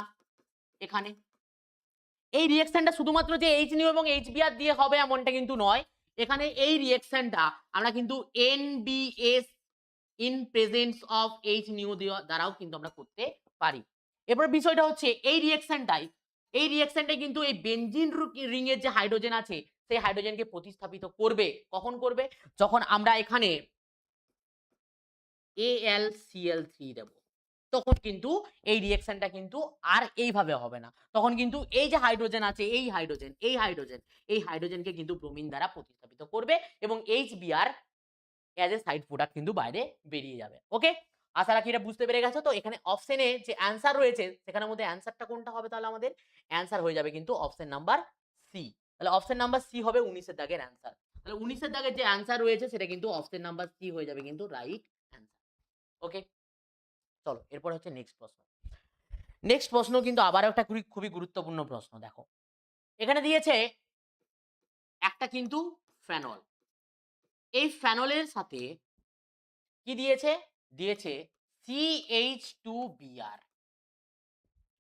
এখানে? এই রিঅ্যাকশনটা শুধুমাত্র যে এইচ নিউ এবং এইচবিআর দিয়ে হবে এমনটা কিন্তু নয়। এখানে এই রিঅ্যাকশনটা আমরা কিন্তু NBS in presence of H new দ্বারাও কিন্তু আমরা করতে পারি। এবার বিষয়টা হচ্ছে এই রিঅ্যাকশনটাই কিন্তু এই বেনজিন রিং এর যে হাইড্রোজেন আছে সেই হাইড্রোজেনকে প্রতিস্থাপিত করবে। কখন করবে? যখন আমরা এখানে AlCl3 দেব। তখন কিন্তু এই রিঅ্যাকশনটা কিন্তু আর এইভাবে হবে না। তখন কিন্তু এই যে হাইড্রোজেন আছে, এই হাইড্রোজেনকে কিন্তু ব্রোমিন দ্বারা প্রতিস্থাপিত করবে এবং HBr as a side product কিন্তু বাইরে বেরিয়ে যাবে। ওকে? আশা রাখি এটা বুঝতে পেরে গেছো তো। এখানে অপশনে যে অ্যান্সার রয়েছে সেখানের মধ্যে অ্যান্সারটা কোনটা হবে তাহলে আমাদের? অ্যান্সার হয়ে যাবে কিন্তু অপশন নাম্বার সি। তাহলে অপশন নাম্বার সি হবে 19 এর দাগের অ্যান্সার। তাহলে 19 এর দাগের যে অ্যান্সার রয়েছে সেটা কিন্তু অপশন নাম্বার সি হয়ে যাবে কিন্তু রাইট অ্যান্সার। ওকে? চলো এরপর হচ্ছে নেক্সট প্রশ্ন। নেক্সট প্রশ্ন কিন্তু আবারও একটা খুবই গুরুত্বপূর্ণ প্রশ্ন। দেখো এখানে দিয়েছে একটা কিন্তু ফেনল। এই ফেনলের সাথে কি দিয়েছে? দিয়েছে CH2Br।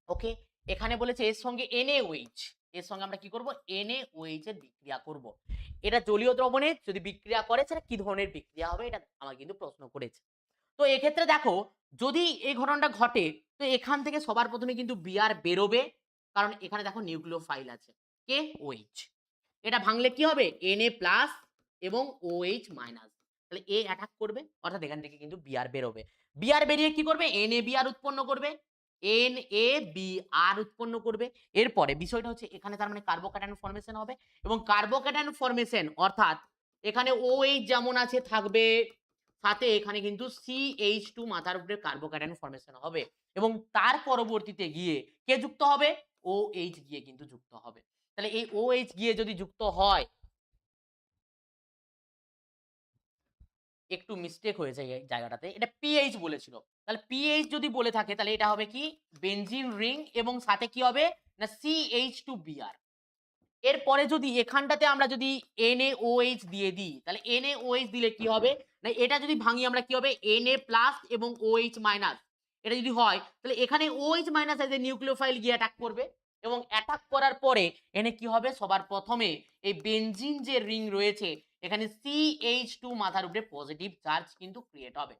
ওকে, এখানে বলেছে এর সঙ্গে NaOH, এর সঙ্গে আমরা কি করব? NaOH এর বিক্রিয়া করব। এটা জলীয় দ্রবণে যদি বিক্রিয়া করে সেটা কি ধরনের বিক্রিয়া হবে এটা আমার কিন্তু প্রশ্ন করেছে। তো এক্ষেত্রে দেখো যদি এই ঘটনাটা ঘটে তো এখান থেকে সবার প্রথমে কিন্তু Br বেরোবে, কারণ এখানে দেখো নিউক্লিওফাইল আছে কে OH। এটা ভাঙলে কি হবে? Na+ এবং OH-। তাহলে A অ্যাটাক করবে অর্থাৎ এখান থেকে কিন্তু Br বেরোবে। Br বেরিয়ে কি করবে? NaBr উৎপন্ন করবে। NaBr উৎপন্ন করবে। এরপরে বিষয়টা হচ্ছে এখানে তার মানে কার্বোক্যাটায়ন ফরমেশন হবে এবং কার্বোক্যাটায়ন ফরমেশন অর্থাৎ এখানে OH যেমন আছে থাকবে, সাথে এখানে কিন্তু CH2 মাথার উপরে কার্বোক্যাটায়ন ফরমেশন হবে এবং তার পরবর্তীতে গিয়ে কে যুক্ত হবে? OH গিয়ে কিন্তু যুক্ত হবে। তাহলে এই OH গিয়ে যদি যুক্ত হয় একটু মিস্টেক হয়েছে এই জায়গাটাতে, এটা পিএইচ বলেছিল। তাহলে পিএইচ যদি বলে থাকে তাহলে এটা হবে কি বেনজিন রিং এবং সাথে কি হবে না CH2Br। এরপরে যদি এখানটাতে আমরা যদি NaOH দিয়ে দিই তাহলে NaOH দিলে কি হবে না এটা যদি ভাঙি আমরা কি হবে Na+ এবং OH-। এটা যদি হয় তাহলে এখানে OH- এজ এ নিউক্লিওফাইল গিয়ে অ্যাটাক করবে এবং অ্যাটাক করার পরে এখানে কি হবে সবার প্রথমে এই বেনজিন যে রিং রয়েছে এখানে CH2 মাথার উপরে পজিটিভ চার্জ কিন্তু ক্রিয়েট হবে।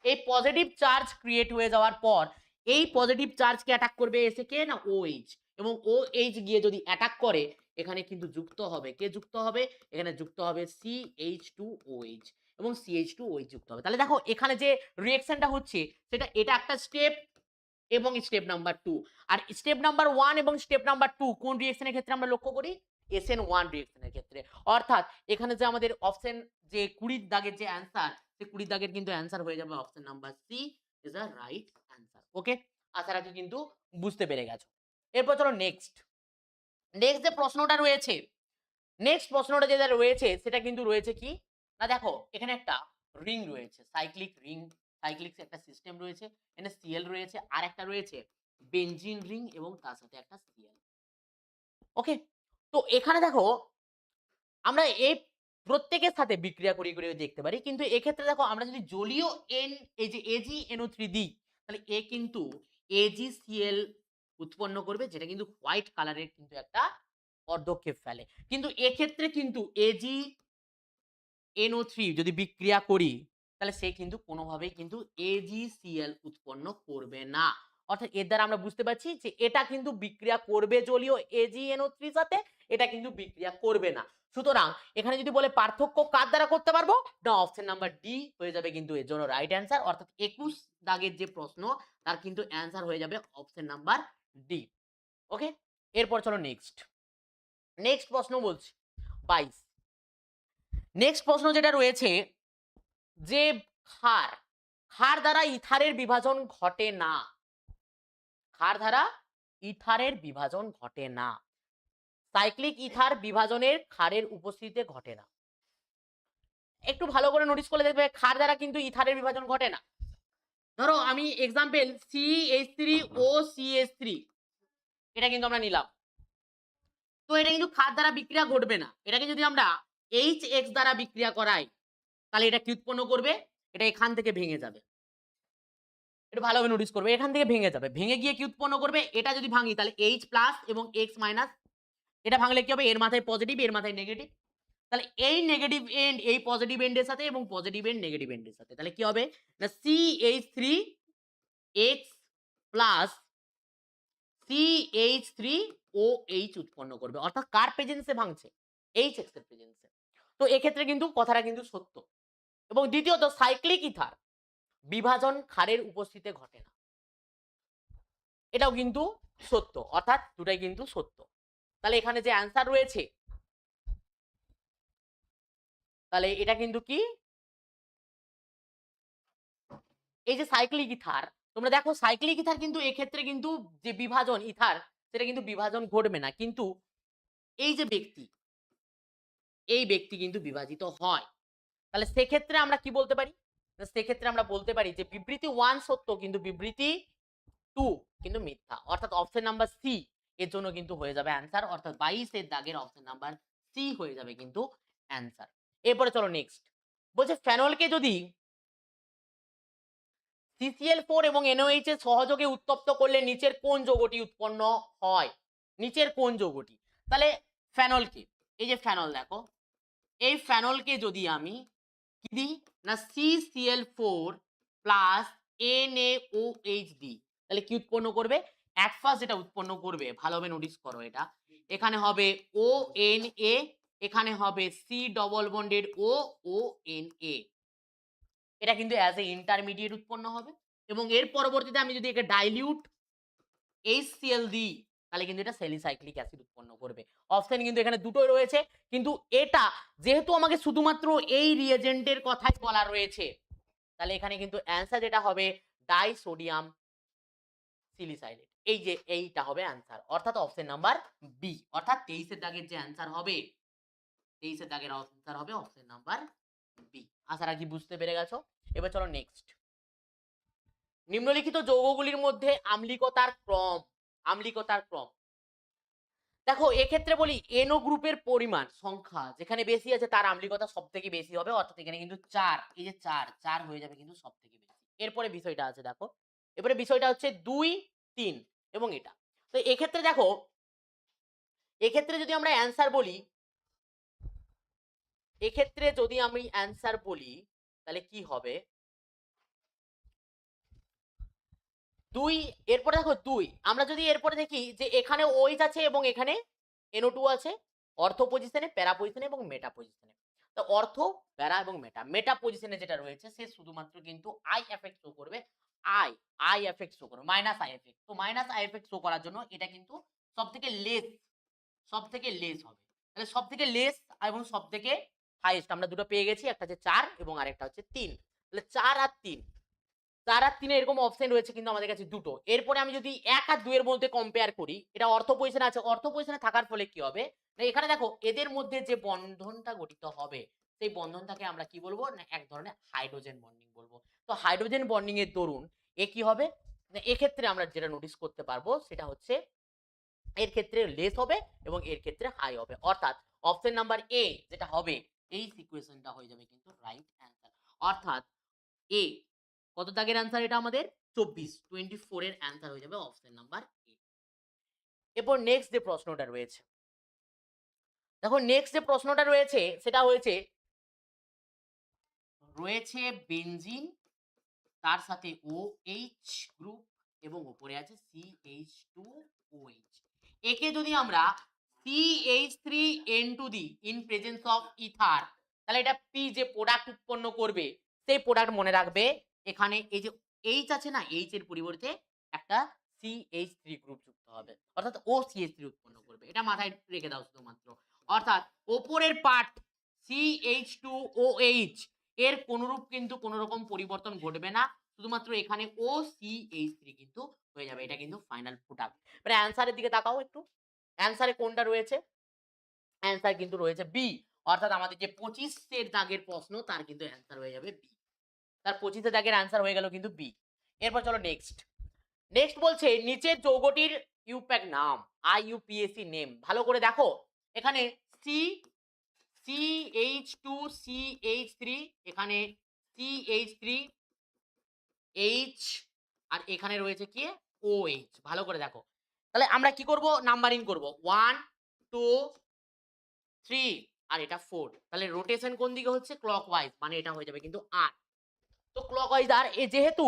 এই পজিটিভ চার্জ ক্রিয়েট হয়ে যাওয়ার পর এই পজিটিভ চার্জকে অ্যাটাক করবে এসে কে না OH এবং OH গিয়ে যদি অ্যাটাক করে এখানে কিন্তু যুক্ত হবে কে যুক্ত হবে এখানে যুক্ত হবে CH2OH এবং CH2OH যুক্ত হবে। তাহলে দেখো এখানে যে রিঅ্যাকশনটা হচ্ছে সেটা এটা একটা স্টেপ এবং স্টেপ নাম্বার 2 আর স্টেপ নাম্বার 1 এবং স্টেপ নাম্বার 2 কোন রিঅ্যাকশনের ক্ষেত্রে আমরা লক্ষ্য করি SN1 রিঅ্যাকশনের ক্ষেত্রে। অর্থাৎ এখানে যে আমাদের অপশন যে 20 দাগের যে অ্যানসার সেই 20 দাগের কিন্তু অ্যানসার হয়ে যাবে option number C is a right answer. Okay, আশা রাখি কিন্তু বুঝতে পেরে গেছো। এরপর চলো নেক্সট যে প্রশ্নটা রয়েছে নেক্সট প্রশ্নটা যেটা রয়েছে সেটা কিন্তু রয়েছে কি না দেখো এখানে একটা রিং রয়েছে সাইক্লিক রিং সাইক্লিক একটা সিস্টেম রয়েছে এখানে সিএল রয়েছে আর একটা রয়েছে বেনজিন রিং এবং তার সাথে একটা সিএল। ওকে, তো এখানে দেখো আমরা এই প্রত্যেকের সাথে বিক্রিয়া করে দেখতে পারি কিন্তু এক্ষেত্রে দেখো আমরা যদি জলীয় এন এই যে AgNO3 দিই তাহলে এ কিন্তু AgCl উৎপন্ন করবে যেটা কিন্তু হোয়াইট কালারের কিন্তু একটা পদক্ষেপ ফেলে কিন্তু এক্ষেত্রে কিন্তু AgNO3 যদি বিক্রিয়া করি তাহলে সে কিন্তু কোনোভাবেই কিন্তু AgCl উৎপন্ন করবে না। অর্থাৎ এর দ্বারা আমরা বুঝতে পারছি যে এটা কিন্তু বিক্রিয়া করবে জলীয় AgNO3 সাথে এটা কিন্তু বিক্রিয়া করবে না। সুতরাং এখানে যদি বলে পার্থক্য কার দ্বারা করতে পারবো না অপশন নাম্বার ডি হয়ে যাবে কিন্তু এর জন্য রাইট অ্যান্সার। অর্থাৎ 21 দাগের যে প্রশ্ন তার কিন্তু অ্যান্সার হয়ে যাবে অপশন নাম্বার ডি। ওকে, এরপর চলো নেক্সট প্রশ্ন বলছি 22। নেক্সট প্রশ্ন যেটা রয়েছে যে ক্ষার দ্বারা ইথারের বিভাজন ঘটে না। ক্ষার দ্বারা ইথারের বিভাজন ঘটে না। সাইক্লিক ইথার বিভাজনের ক্ষারের উপস্থিতিতে ঘটে না। একটু ভালো করে নোটিস করলে দেখবে ক্ষার দ্বারা কিন্তু ইথারের বিভাজন ঘটে না। ধরো আমি এক্সাম্পল CH3OCH3 এটা কিন্তু আমরা নিলাম, তো এটা কিন্তু ক্ষার দ্বারা বিক্রিয়া ঘটবে না। এটাকে যদি আমরা HX দ্বারা বিক্রিয়া করাই তাহলে এটা কি উৎপন্ন করবে এটা এখান থেকে ভেঙে যাবে। এটা ভালোভাবে নোটিস করবে এখান থেকে ভেঙে যাবে, ভেঙে গিয়ে কি উৎপন্ন করবে এটা যদি ভাঙি তাহলে H+ এবং X-, এটা ভাঙলে কি হবে এর মাথায় পজিটিভ এর মাথায় নেগেটিভ, তাহলে এই নেগেটিভ এন্ড এই পজিটিভ এন্ডের সাথে এবং পজিটিভ এন্ড নেগেটিভ এন্ডের সাথে তাহলে কি হবে না CH3X+ CH3OH উৎপন্ন করবে। অর্থাৎ কার প্রেজেন্সে ভাঙছে HX এর প্রেজেন্সে। তো এক্ষেত্রে কিন্তু কথাটা কিন্তু সত্য। এবং দ্বিতীয়ত সাইক্লিক ইথার বিভাজন ক্ষারের উপস্থিতিতে ঘটে না, এটাও কিন্তু সত্য। অর্থাৎ দুটাই কিন্তু সত্য। তাহলে এখানে যে অ্যান্সার রয়েছে তাহলে এটা কিন্তু কি এই যে সাইক্লিক ইথার তোমরা দেখো সাইক্লিক ইথার কিন্তু এক্ষেত্রে কিন্তু যে বিভাজন ইথার সেটা কিন্তু বিভাজন ঘটবে না, কিন্তু এই যে এই ব্যক্তি কিন্তু বিভাজিত হয়। তাহলে সেক্ষেত্রে আমরা কি বলতে পারি সেক্ষেত্রে আমরা বলতে পারি যে বিবৃতি 1 সত্য কিন্তু বিবৃতি 2 কিন্তু মিথ্যা। অর্থাৎ অপশন নাম্বার সি এর জন্য কিন্তু হয়ে যাবে অ্যান্সার। অর্থাৎ 22 এর দাগের অপশন নাম্বার সি হয়ে যাবে কিন্তু অ্যান্সার। এরপরে চলো নেক্সট বলছে ফেনলকে যদি CCl4 এবং NOH এর সহযোগে উত্তপ্ত করলে নিচের কোন যৌগটি উৎপন্ন হয় নিচের কোন যৌগটি। তাহলে ফেনলকে এই যে ফেনল দেখো এই ফেনলকে যদি আমি কি দিই না CCl4 প্লাস NaOH দিই তাহলে কি উৎপন্ন করবে অ্যাট ফার্স্ট যেটা উৎপন্ন করবে ভালোভাবে নোটিস করো এটা এখানে হবে ONA এখানে হবে C ডবল বন্ডেড ONA এটা কিন্তু অ্যাজ এ ইন্টারমিডিয়েট উৎপন্ন হবে এবং এর পরবর্তীতে আমি যদি একে ডাইলিউট HCl দিই তাহলে কিন্তু এটা স্যালিসাইক্লিক অ্যাসিড উৎপন্ন করবে। অপশন কিন্তু এখানে দুটোই রয়েছে কিন্তু এটা যেহেতু আমাকে শুধুমাত্র এই রিএজেন্টের কথাই বলা রয়েছে তাহলে এখানে কিন্তু অ্যান্সার যেটা হবে ডাইসোডিয়াম সিলিসাইলেট এই যে এইটা হবে অ্যান্সার। অর্থাৎ অপশন নাম্বার বি অর্থাৎ 23 এর দাগের যে অ্যান্সার হবে 23 এর দাগের অ্যান্সার হবে অপশন নাম্বার বি। আশা রাখি বুঝতে পেরে গেছো। এবার চলো নেক্সট। নিম্নলিখিত যৌগগুলির মধ্যে আম্লিকতার ক্রম। দেখো এক্ষেত্রে বলি এনও গ্রুপের পরিমাণ সংখ্যা যেখানে বেশি আছে তার আম্লিকতা সব থেকে বেশি হবে, অর্থাৎ এখানে কিন্তু 4, এই যে 4 হয়ে যাবে কিন্তু সব থেকে বেশি। এরপরে বিষয়টা আছে দেখো, এবারে বিষয়টা হচ্ছে 2, 3 এবং এটা। তো এক্ষেত্রে দেখো, এক্ষেত্রে যদি আমরা অ্যান্সার বলি, এক্ষেত্রে যদি আমি অ্যান্সার বলি তাহলে কি হবে, 2, এরপরে দেখো 2, আমরা যদি এরপরে দেখি যে এখানে OH আছে এবং এখানে NO2 আছে, অর্থ পজিশনে, প্যারা পজিশনে এবং মেটা পজিশনে। তো অর্থ, প্যারা এবং মেটা পজিশনে যেটা রয়েছে সে শুধুমাত্র কিন্তু আই এফেক্ট শো করবে, আই এফেক্ট শো করবে, মাইনাস আই এফেক্ট। তো মাইনাস আই এফেক্ট শো করার জন্য এটা কিন্তু সবথেকে লেস হবে। তাহলে সবথেকে লেস এবং সবথেকে হাইয়েস্ট আমরা দুটো পেয়ে গেছি, একটা হচ্ছে 4 এবং আরেকটা হচ্ছে 3। তাহলে 4 আর 3, 4 আর 3 এরকম অপশন রয়েছে কিন্তু আমাদের কাছে দুটো। এরপরে আমি যদি 1 আর 2 এর মধ্যে কম্পেয়ার করি, এটা অর্থ পজিশনে আছে, অর্থ পজিশনে থাকার ফলে কি হবে না, এখানে দেখো এদের মধ্যে যে বন্ধনটা গঠিত হবে সেই বন্ধনটাকে আমরা কি বলবো না, এক ধরনের হাইড্রোজেন বন্ডিং বলবো। তো হাইড্রোজেন বন্ডিং এর দরুন এ কি হবে না, এক্ষেত্রে আমরা যেটা নোটিস করতে পারবো সেটা হচ্ছে এর ক্ষেত্রে লেস হবে এবং এর ক্ষেত্রে হাই হবে, অর্থাৎ অপশন নাম্বার এ যেটা হবে এই সিচুয়েশনটা হয়ে যাবে কিন্তু রাইট অ্যান্সার। অর্থাৎ এ কত দাগের অ্যান্সার, এটা আমাদের 24 এর অ্যান্সার হয়ে যাবে অপশন নাম্বার এ। এরপর নেক্সট যে প্রশ্নটা রয়েছে, দেখো নেক্সট যে প্রশ্নটা রয়েছে সেটা রয়েছে বেনজিন, তার সাথে OH গ্রুপ এবং উপরে আছে CH2OH। একে যদি আমরা CH3N2 দিই ইন প্রেজেন্স অফ ইথার, তাহলে এটা পি যে প্রোডাক্ট উৎপন্ন করবে সেই প্রোডাক্ট মনে রাখবে, এখানে এই যে H আছে না, H এর পরিবর্তে একটা CH3 গ্রুপ যুক্ত হবে, অর্থাৎ OCH3 উৎপন্ন করবে। এটা মাথায় রেখে দাও শুধুমাত্র। অর্থাৎ ওপরের পার্ট CH2OH এর কোনরূপ কিন্তু কোনো রকম পরিবর্তন ঘটবে না, শুধুমাত্র এখানে OCH3 কিন্তু হয়ে যাবে, এটা কিন্তু ফাইনাল প্রোডাক্ট। মানে অ্যান্সারের দিকে তাকাও একটু, অ্যান্সারে কোনটা রয়েছে, অ্যান্সার কিন্তু রয়েছে বি, অর্থাৎ আমাদের যে 25 এর দাগের প্রশ্ন তার কিন্তু অ্যান্সার হয়ে যাবে বি, তার 25 এর দাগের অ্যান্সার হয়ে গেল কিন্তু বি। এরপর চলো নেক্সট। নেক্সট বলছে নিচের যৌগটির ইউপ্যাক নাম, IUPAC নেম। ভালো করে দেখো, এখানে CH2CH3, এখানে CH3 H আর এখানে রয়েছে কি OH। ভালো করে দেখো, তাহলে আমরা কি করব, নাম্বারিং করব 1 2 3 আর এটা 4। তাহলে রোটেশন কোন দিকে হচ্ছে, ক্লকওয়াইজ, মানে এটা হয়ে যাবে কিন্তু আর। তো ক্লকওয়াইজ আর, যেহেতু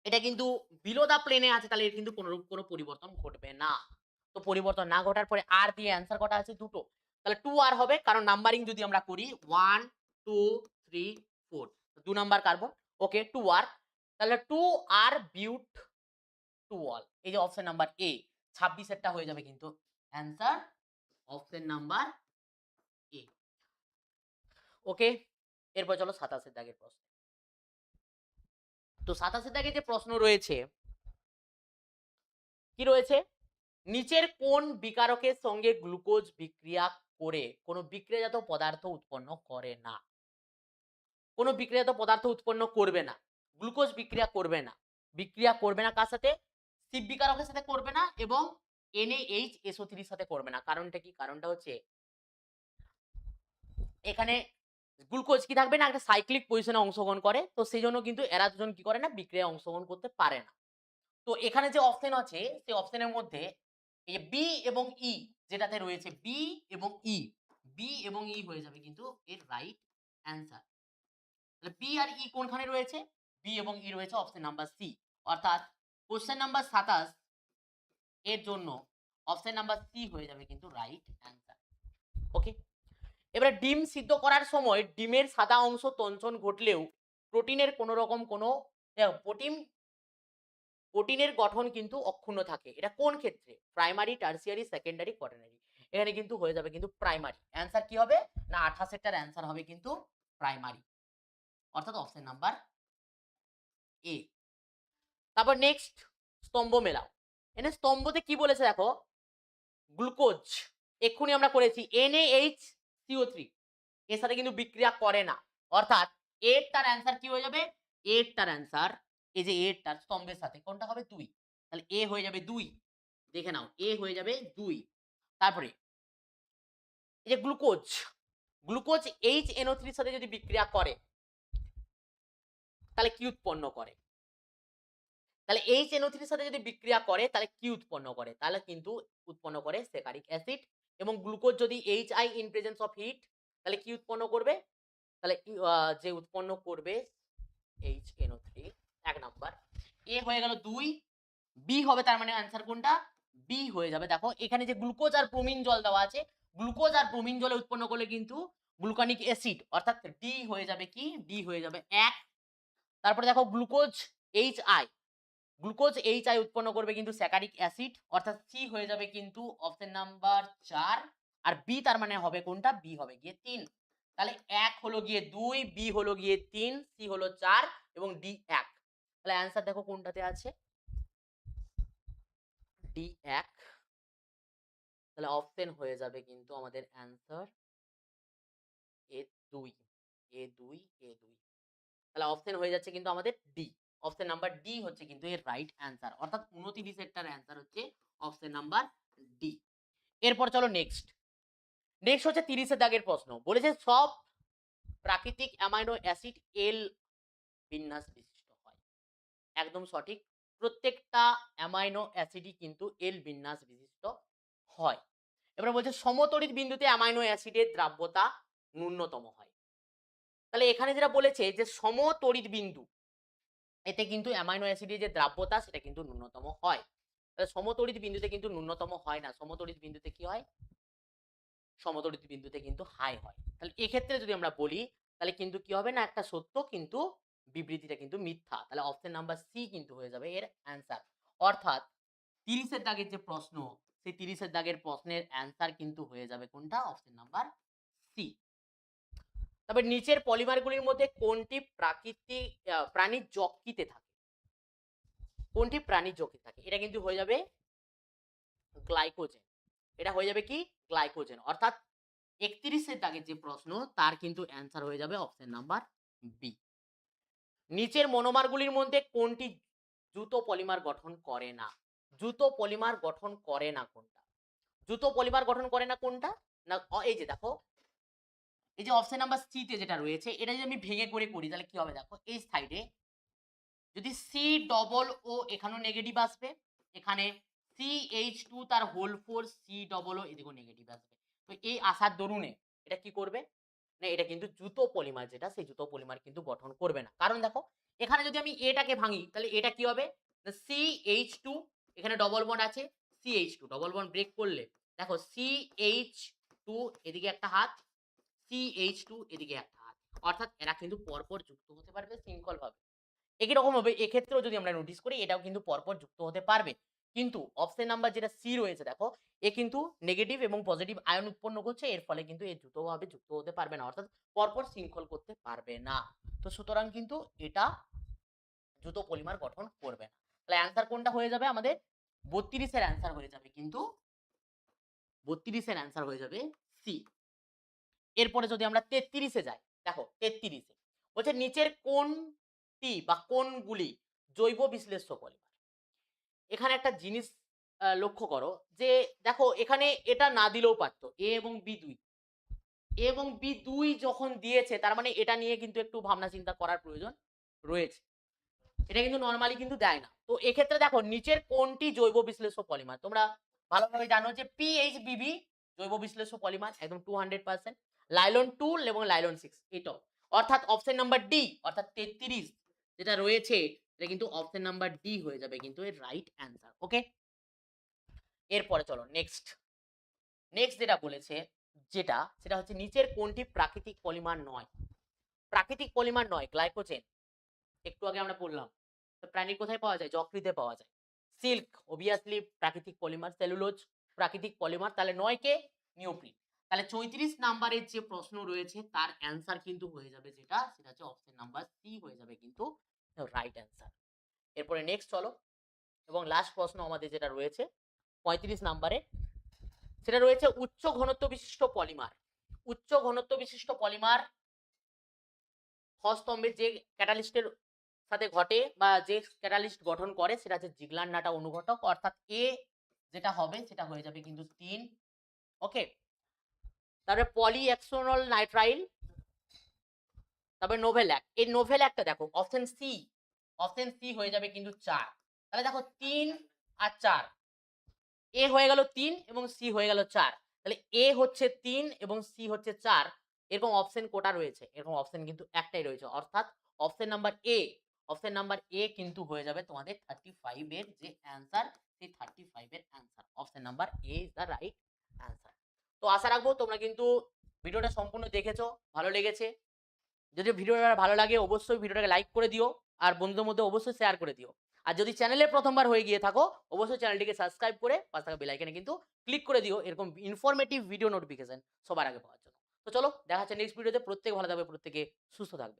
এটা কিন্তু বিলো দা প্লেনে আছে তাহলে এর কিন্তু কোনো পরিবর্তন ঘটবে না। তো পরিবর্তন না ঘটার পরে আর দিয়ে অ্যান্সার কটা আছে, দুটো, তাহলে 2 আর হবে, কারণ নাম্বারিং যদি আমরা করি 1 2 3 4, 2 নাম্বার কার্বন, ওকে 2 আর, তাহলে 2 আর বিউট টু অল, এই যে অপশন নাম্বার এ 26 এরটা হয়ে যাবে কিন্তু অ্যান্সার অপশন নাম্বার এ। ওকে, এরপর চলো 27 এর দাগের প্রশ্ন। তো 27 এর দাগে যে প্রশ্ন রয়েছে কি রয়েছে, নিচের কোন বিকারকের সঙ্গে গ্লুকোজ বিক্রিয়া করে কোনো বিক্রিয়াজাত পদার্থ উৎপন্ন করে না, কোনো বিক্রিয়াজাত পদার্থ উৎপন্ন করবে না, গ্লুকোজ বিক্রিয়া করবে না, বিক্রিয়া করবে না কার সাথে, শিব বিকারকের সাথে করবে না এবং NaHSO3 এর সাথে করবে না। কারণটা কি, কারণটা হচ্ছে এখানে গ্লুকোজ কি থাকবে না, একটা সাইক্লিক পজিশনে অংশগ্রহণ করে, তো সেই জন্য কিন্তু এরা দুজন কি করে না, বিক্রিয়ায় অংশগ্রহণ করতে পারে না। তো এখানে যে অপশন আছে সেই অপশনের মধ্যে এই বি এবং ই যেটাতে রয়েছে, বি এবং ই হয়ে যাবে কিন্তু এর রাইট অ্যান্সার। তাহলে বি আর ই কোনখানে রয়েছে, বি এবং ই রয়েছে অপশন নাম্বার সি, অর্থাৎ কোশ্চেন নাম্বার 27 এর জন্য অপশন নাম্বার সি হয়ে যাবে কিন্তু রাইট অ্যান্সার। ওকে, এবারে ডিম সিদ্ধ করার সময় ডিমের সাদা অংশ তঞ্চন ঘটলেও প্রোটিনের কোনো রকম কোনো প্রোটিনের গঠন কিন্তু অক্ষুণ্ণ থাকে, এটা কোন ক্ষেত্রে, প্রাইমারি, টার্সিয়ারি, সেকেন্ডারি, কোয়াটারনারি। এখানে কিন্তু হয়ে যাবে কিন্তু প্রাইমারি। অ্যান্সার কি হবে না, 28 টার অ্যান্সার হবে কিন্তু প্রাইমারি, অর্থাৎ অপশন নাম্বার এ। তারপর নেক্সট স্তম্ভ মেলাও, এখানে স্তম্ভতে কি বলেছে দেখো, গ্লুকোজ এক্ষুনি আমরা করেছি NaHCO3 এর সাথে কিন্তু বিক্রিয়া করে না, অর্থাৎ এরটার অ্যান্সার কি হয়ে যাবে, এরটার অ্যান্সার এই যে এরটার স্তম্ভের সাথে কোনটা হবে 2, তাহলে এ হয়ে যাবে 2, দেখে নাও এ হয়ে যাবে 2। তারপরে এই যে গ্লুকোজ, গ্লুকোজ HNO3 এর সাথে যদি বিক্রিয়া করে তাহলে কি উৎপন্ন করে, তাহলে HNO3 এর সাথে যদি বিক্রিয়া করে তাহলে কি উৎপন্ন করে, তাহলে কিন্তু উৎপন্ন করে স্যাকারিক অ্যাসিড। এবং গ্লুকোজ যদি HI in presence of heat তাহলে কি উৎপন্ন করবে, তাহলে যে উৎপন্ন করবে HNO3 এক নাম্বার। এ হয়ে গেল 2, বি হবে তার মানে আনসার কোনটা, বি হয়ে যাবে। দেখো এখানে যে গ্লুকোজ আর ব্রোমিন জল দেওয়া আছে, গ্লুকোজ আর ব্রোমিন জলে উৎপন্ন করলে কিন্তু গ্লুকানিক অ্যাসিড, অর্থাৎ ডি হয়ে যাবে কি, ডি হয়ে যাবে 1। তারপরে দেখো গ্লুকোজ HI, গ্লুকোজ HI উৎপন্ন করবে কিন্তু স্যাকারিক অ্যাসিড, অর্থাৎ সি হয়ে যাবে কিন্তু অপশন নাম্বার 4। আর বি তার মানে হবে কোনটা, বি হবে গিয়ে 3। তাহলে 1 হলো গিয়ে 2, বি হলো গিয়ে 3, সি হলো 4 এবং ডি 1। তাহলে অ্যান্সার দেখো কোনটাতে আছে, ডি 1। তাহলে অপশন হয়ে যাবে কিন্তু আমাদের অ্যান্সার এ 2, এ 2, এ 2। তাহলে অপশন হয়ে যাচ্ছে কিন্তু আমাদের ডি, অপশন নাম্বার ডি হচ্ছে কিন্তু এর রাইট অ্যান্সার, অর্থাৎ 29 এরটার অ্যান্সার হচ্ছে অপশন নাম্বার ডি। এরপর চলো নেক্সট, নেক্সট হচ্ছে 30 এর দাগের প্রশ্ন, বলেছে সব প্রাকৃতিক অ্যামাইনো অ্যাসিড এল বিন্যাস বিশিষ্ট হয়। একদম সঠিক, প্রত্যেকটা অ্যামাইনো অ্যাসিডই কিন্তু এল বিন্যাস বিশিষ্ট হয়। এবার বলছে সমতড়িৎ বিন্দুতে অ্যামাইনো অ্যাসিডের দ্রাব্যতা ন্যূনতম হয়। তাহলে এখানে যেটা বলেছে যে সমতড়িৎ বিন্দু, এতে কিন্তু অ্যামাইনো অ্যাসিডের যে দ্রাব্যতা সেটা কিন্তু ন্যূনতম হয়। তাহলে সমতড়িৎ বিন্দুতে কিন্তু ন্যূনতম হয় না, সমতড়িৎ বিন্দুতে কি হয়, সমতড়িৎ বিন্দুতে কিন্তু হাই হয়। তাহলে এক্ষেত্রে যদি আমরা বলি তাহলে কিন্তু কি হবে না, একটা সত্য কিন্তু বিবৃতিটা কিন্তু মিথ্যা। তাহলে অপশন নাম্বার সি কিন্তু হয়ে যাবে এর অ্যান্সার। অর্থাৎ 30 এর দাগের যে প্রশ্ন, সেই 30 এর দাগের প্রশ্নের অ্যান্সার কিন্তু হয়ে যাবে কোনটা, অপশন নাম্বার সি। তবে নিচের পলিমারগুলির মধ্যে কোনটি প্রাকৃতিক প্রাণীর যকৃতে থাকে, কোনটি প্রাণীর যকৃতে থাকে, এটা কিন্তু হয়ে যাবে গ্লাইকোজেন। এটা হয়ে যাবে কি, গ্লাইকোজেন। অর্থাৎ 31 এর দাগের যে প্রশ্ন তার কিন্তু অ্যান্সার হয়ে যাবে অপশন নাম্বার বি। নিচের মনোমারগুলির মধ্যে কোনটি জুতো পলিমার গঠন করে না, জুতো পলিমার গঠন করে না কোনটা, জুতো পলিমার গঠন করে না কোনটা না, এই যে দেখো এই যে অপশন নাম্বার সি তে যেটা রয়েছে, এটা যদি আমি ভেঙে করে করি তাহলে কি হবে, দেখো এই সাইডে যদি সি ডবল ও এখানেও নেগেটিভ আসবে, এখানে CH2 তার whole four c double o এদিকেও নেগেটিভ আসবে। তো এই আসার দরুনে এটা কি করবে না, এটা কিন্তু জুতো পলিমার যেটা সেই জুতো পলিমার কিন্তু গঠন করবে না। কারণ দেখো এখানে যদি আমি এটাকে ভাঙি তাহলে এটা কি হবে, CH2 এখানে ডবল বন্ড আছে, CH2 ডবল বন্ড ব্রেক করলে দেখো CH2 এদিকে একটা হাত, CH2 এদিকে একটা হাত, অর্থাৎ এরা কিন্তু পরপর যুক্ত হতে পারবে শৃঙ্খল ভাবে। একই রকম ভাবে এক্ষেত্রেও যদি আমরা নোটিস করি এটাও কিন্তু পরপর যুক্ত হতে পারবে। কিন্তু অপশন নাম্বার যেটা সি রয়েছে দেখো, এ কিন্তু নেগেটিভ এবং পজিটিভ আয়ন উৎপন্ন করছে, এর ফলে কিন্তু এ দ্রুতভাবে যুক্ত হতে পারবে না, অর্থাৎ পরপর শৃঙ্খল করতে পারবে না। তো সুতরাং কিন্তু এটা দ্রুত পলিমার গঠন করবে না। তাহলে অ্যান্সার কোনটা হয়ে যাবে আমাদের, 32 এর অ্যান্সার হয়ে যাবে কিন্তু 32 এর অ্যান্সার হয়ে যাবে সি। এরপরে যদি আমরা 33 এ যাই, দেখো 33 এ বলছে নিচের কোনটি বা কোনগুলি জৈব বিশ্লেষ্য পলিমার। এখানে একটা জিনিস লক্ষ্য করো যে দেখো এখানে এটা না দিলেও পারতো, এ এবং বি দুই, এ এবং বি দুই যখন দিয়েছে তার মানে এটা নিয়ে কিন্তু একটু ভাবনা চিন্তা করার প্রয়োজন রয়েছে, এটা কিন্তু নরমালি কিন্তু দেয় না। তো এক্ষেত্রে দেখো নিচের কোনটি জৈব বিশ্লেষ্য পলিমার, তোমরা ভালোভাবে জানো যে PHBB জৈব বিশ্লেষ্য পলিমার একদম 200%, লাইলন 2 এবং লাইলন 6 এটাও, অর্থাৎ অপশন নাম্বার ডি অর্থাৎ 33 যেটা রয়েছে এটা কিন্তু অপশন নাম্বার ডি হয়ে যাবে কিন্তু এর রাইট অ্যান্সার। ওকে, এরপরে চলো নেক্সট, নেক্সট যেটা বলেছে যেটা সেটা হচ্ছে নিচের কোনটি প্রাকৃতিক পলিমার নয়, প্রাকৃতিক পলিমার নয় গ্লাইকোজেন, একটু আগে আমরা বললাম তো প্রাণীর কোথায় পাওয়া যায়, যকৃতে পাওয়া যায়। সিল্ক অবভিয়াসলি প্রাকৃতিক পলিমার, সেলুলোজ প্রাকৃতিক পলিমার, তাহলে 9 কে নিওপ্রিন। তাহলে 34 নাম্বারের যে প্রশ্ন রয়েছে তার অ্যান্সার কিন্তু হয়ে যাবে যেটা সেটা হচ্ছে অপশন নাম্বার সি হয়ে যাবে কিন্তু রাইট অ্যান্সার। এরপরে নেক্সট চলো, এবং লাস্ট প্রশ্ন আমাদের যেটা রয়েছে 35 নাম্বারে, সেটা রয়েছে উচ্চ ঘনত্ব বিশিষ্ট পলিমার। উচ্চ ঘনত্ব বিশিষ্ট পলিমার স্তম্ভের যে ক্যাটালিস্টের সাথে ঘটে বা যে ক্যাটালিস্ট গঠন করে সেটা হচ্ছে জিগলার নাটা অনুঘটক, অর্থাৎ এ যেটা হবে সেটা হয়ে যাবে কিন্তু 3। ওকে, তারপরে পলিএক্সোনল নাইট্রাইল, তারপরে নোভেল্যাক। এই নোভেল্যাকটা দেখো অপশন সি হয়ে যাবে কিন্তু 4। তাহলে দেখো 3 আর 4, এ হয়ে গেল 3 এবং সি হয়ে গেল 4। তাহলে এ হচ্ছে 3 এবং সি হচ্ছে 4। এরকম অপশন কোটা রয়েছে? এরকম অপশন কিন্তু একটাই রয়েছে, অর্থাৎ option number A. Option number A কিন্তু হয়ে যাবে তোমাদের 35 এর যে অ্যান্সার, সেই 35 এর answer option number A is the right answer. তো আশা রাখবো তোমরা কিন্তু ভিডিওটা সম্পূর্ণ দেখেছো, ভালো লেগেছে। যদি ভিডিওটা ভালো লাগে অবশ্যই ভিডিওটাকে লাইক করে দিও, আর বন্ধুদের মধ্যে অবশ্যই শেয়ার করে দিও। আর যদি চ্যানেলে প্রথমবার হয়ে গিয়ে থাকো অবশ্যই চ্যানেলটিকে সাবস্ক্রাইব করে পাশে থাকা বেল আইকনে কিন্তু ক্লিক করে দিও এরকম ইনফরমেটিভ ভিডিও নোটিফিকেশন সবার আগে পাওয়ার জন্য। তো চলো দেখা হচ্ছে নেক্সট ভিডিওতে। প্রত্যেকে ভালো থাকবে, প্রত্যেকে সুস্থ থাকবে।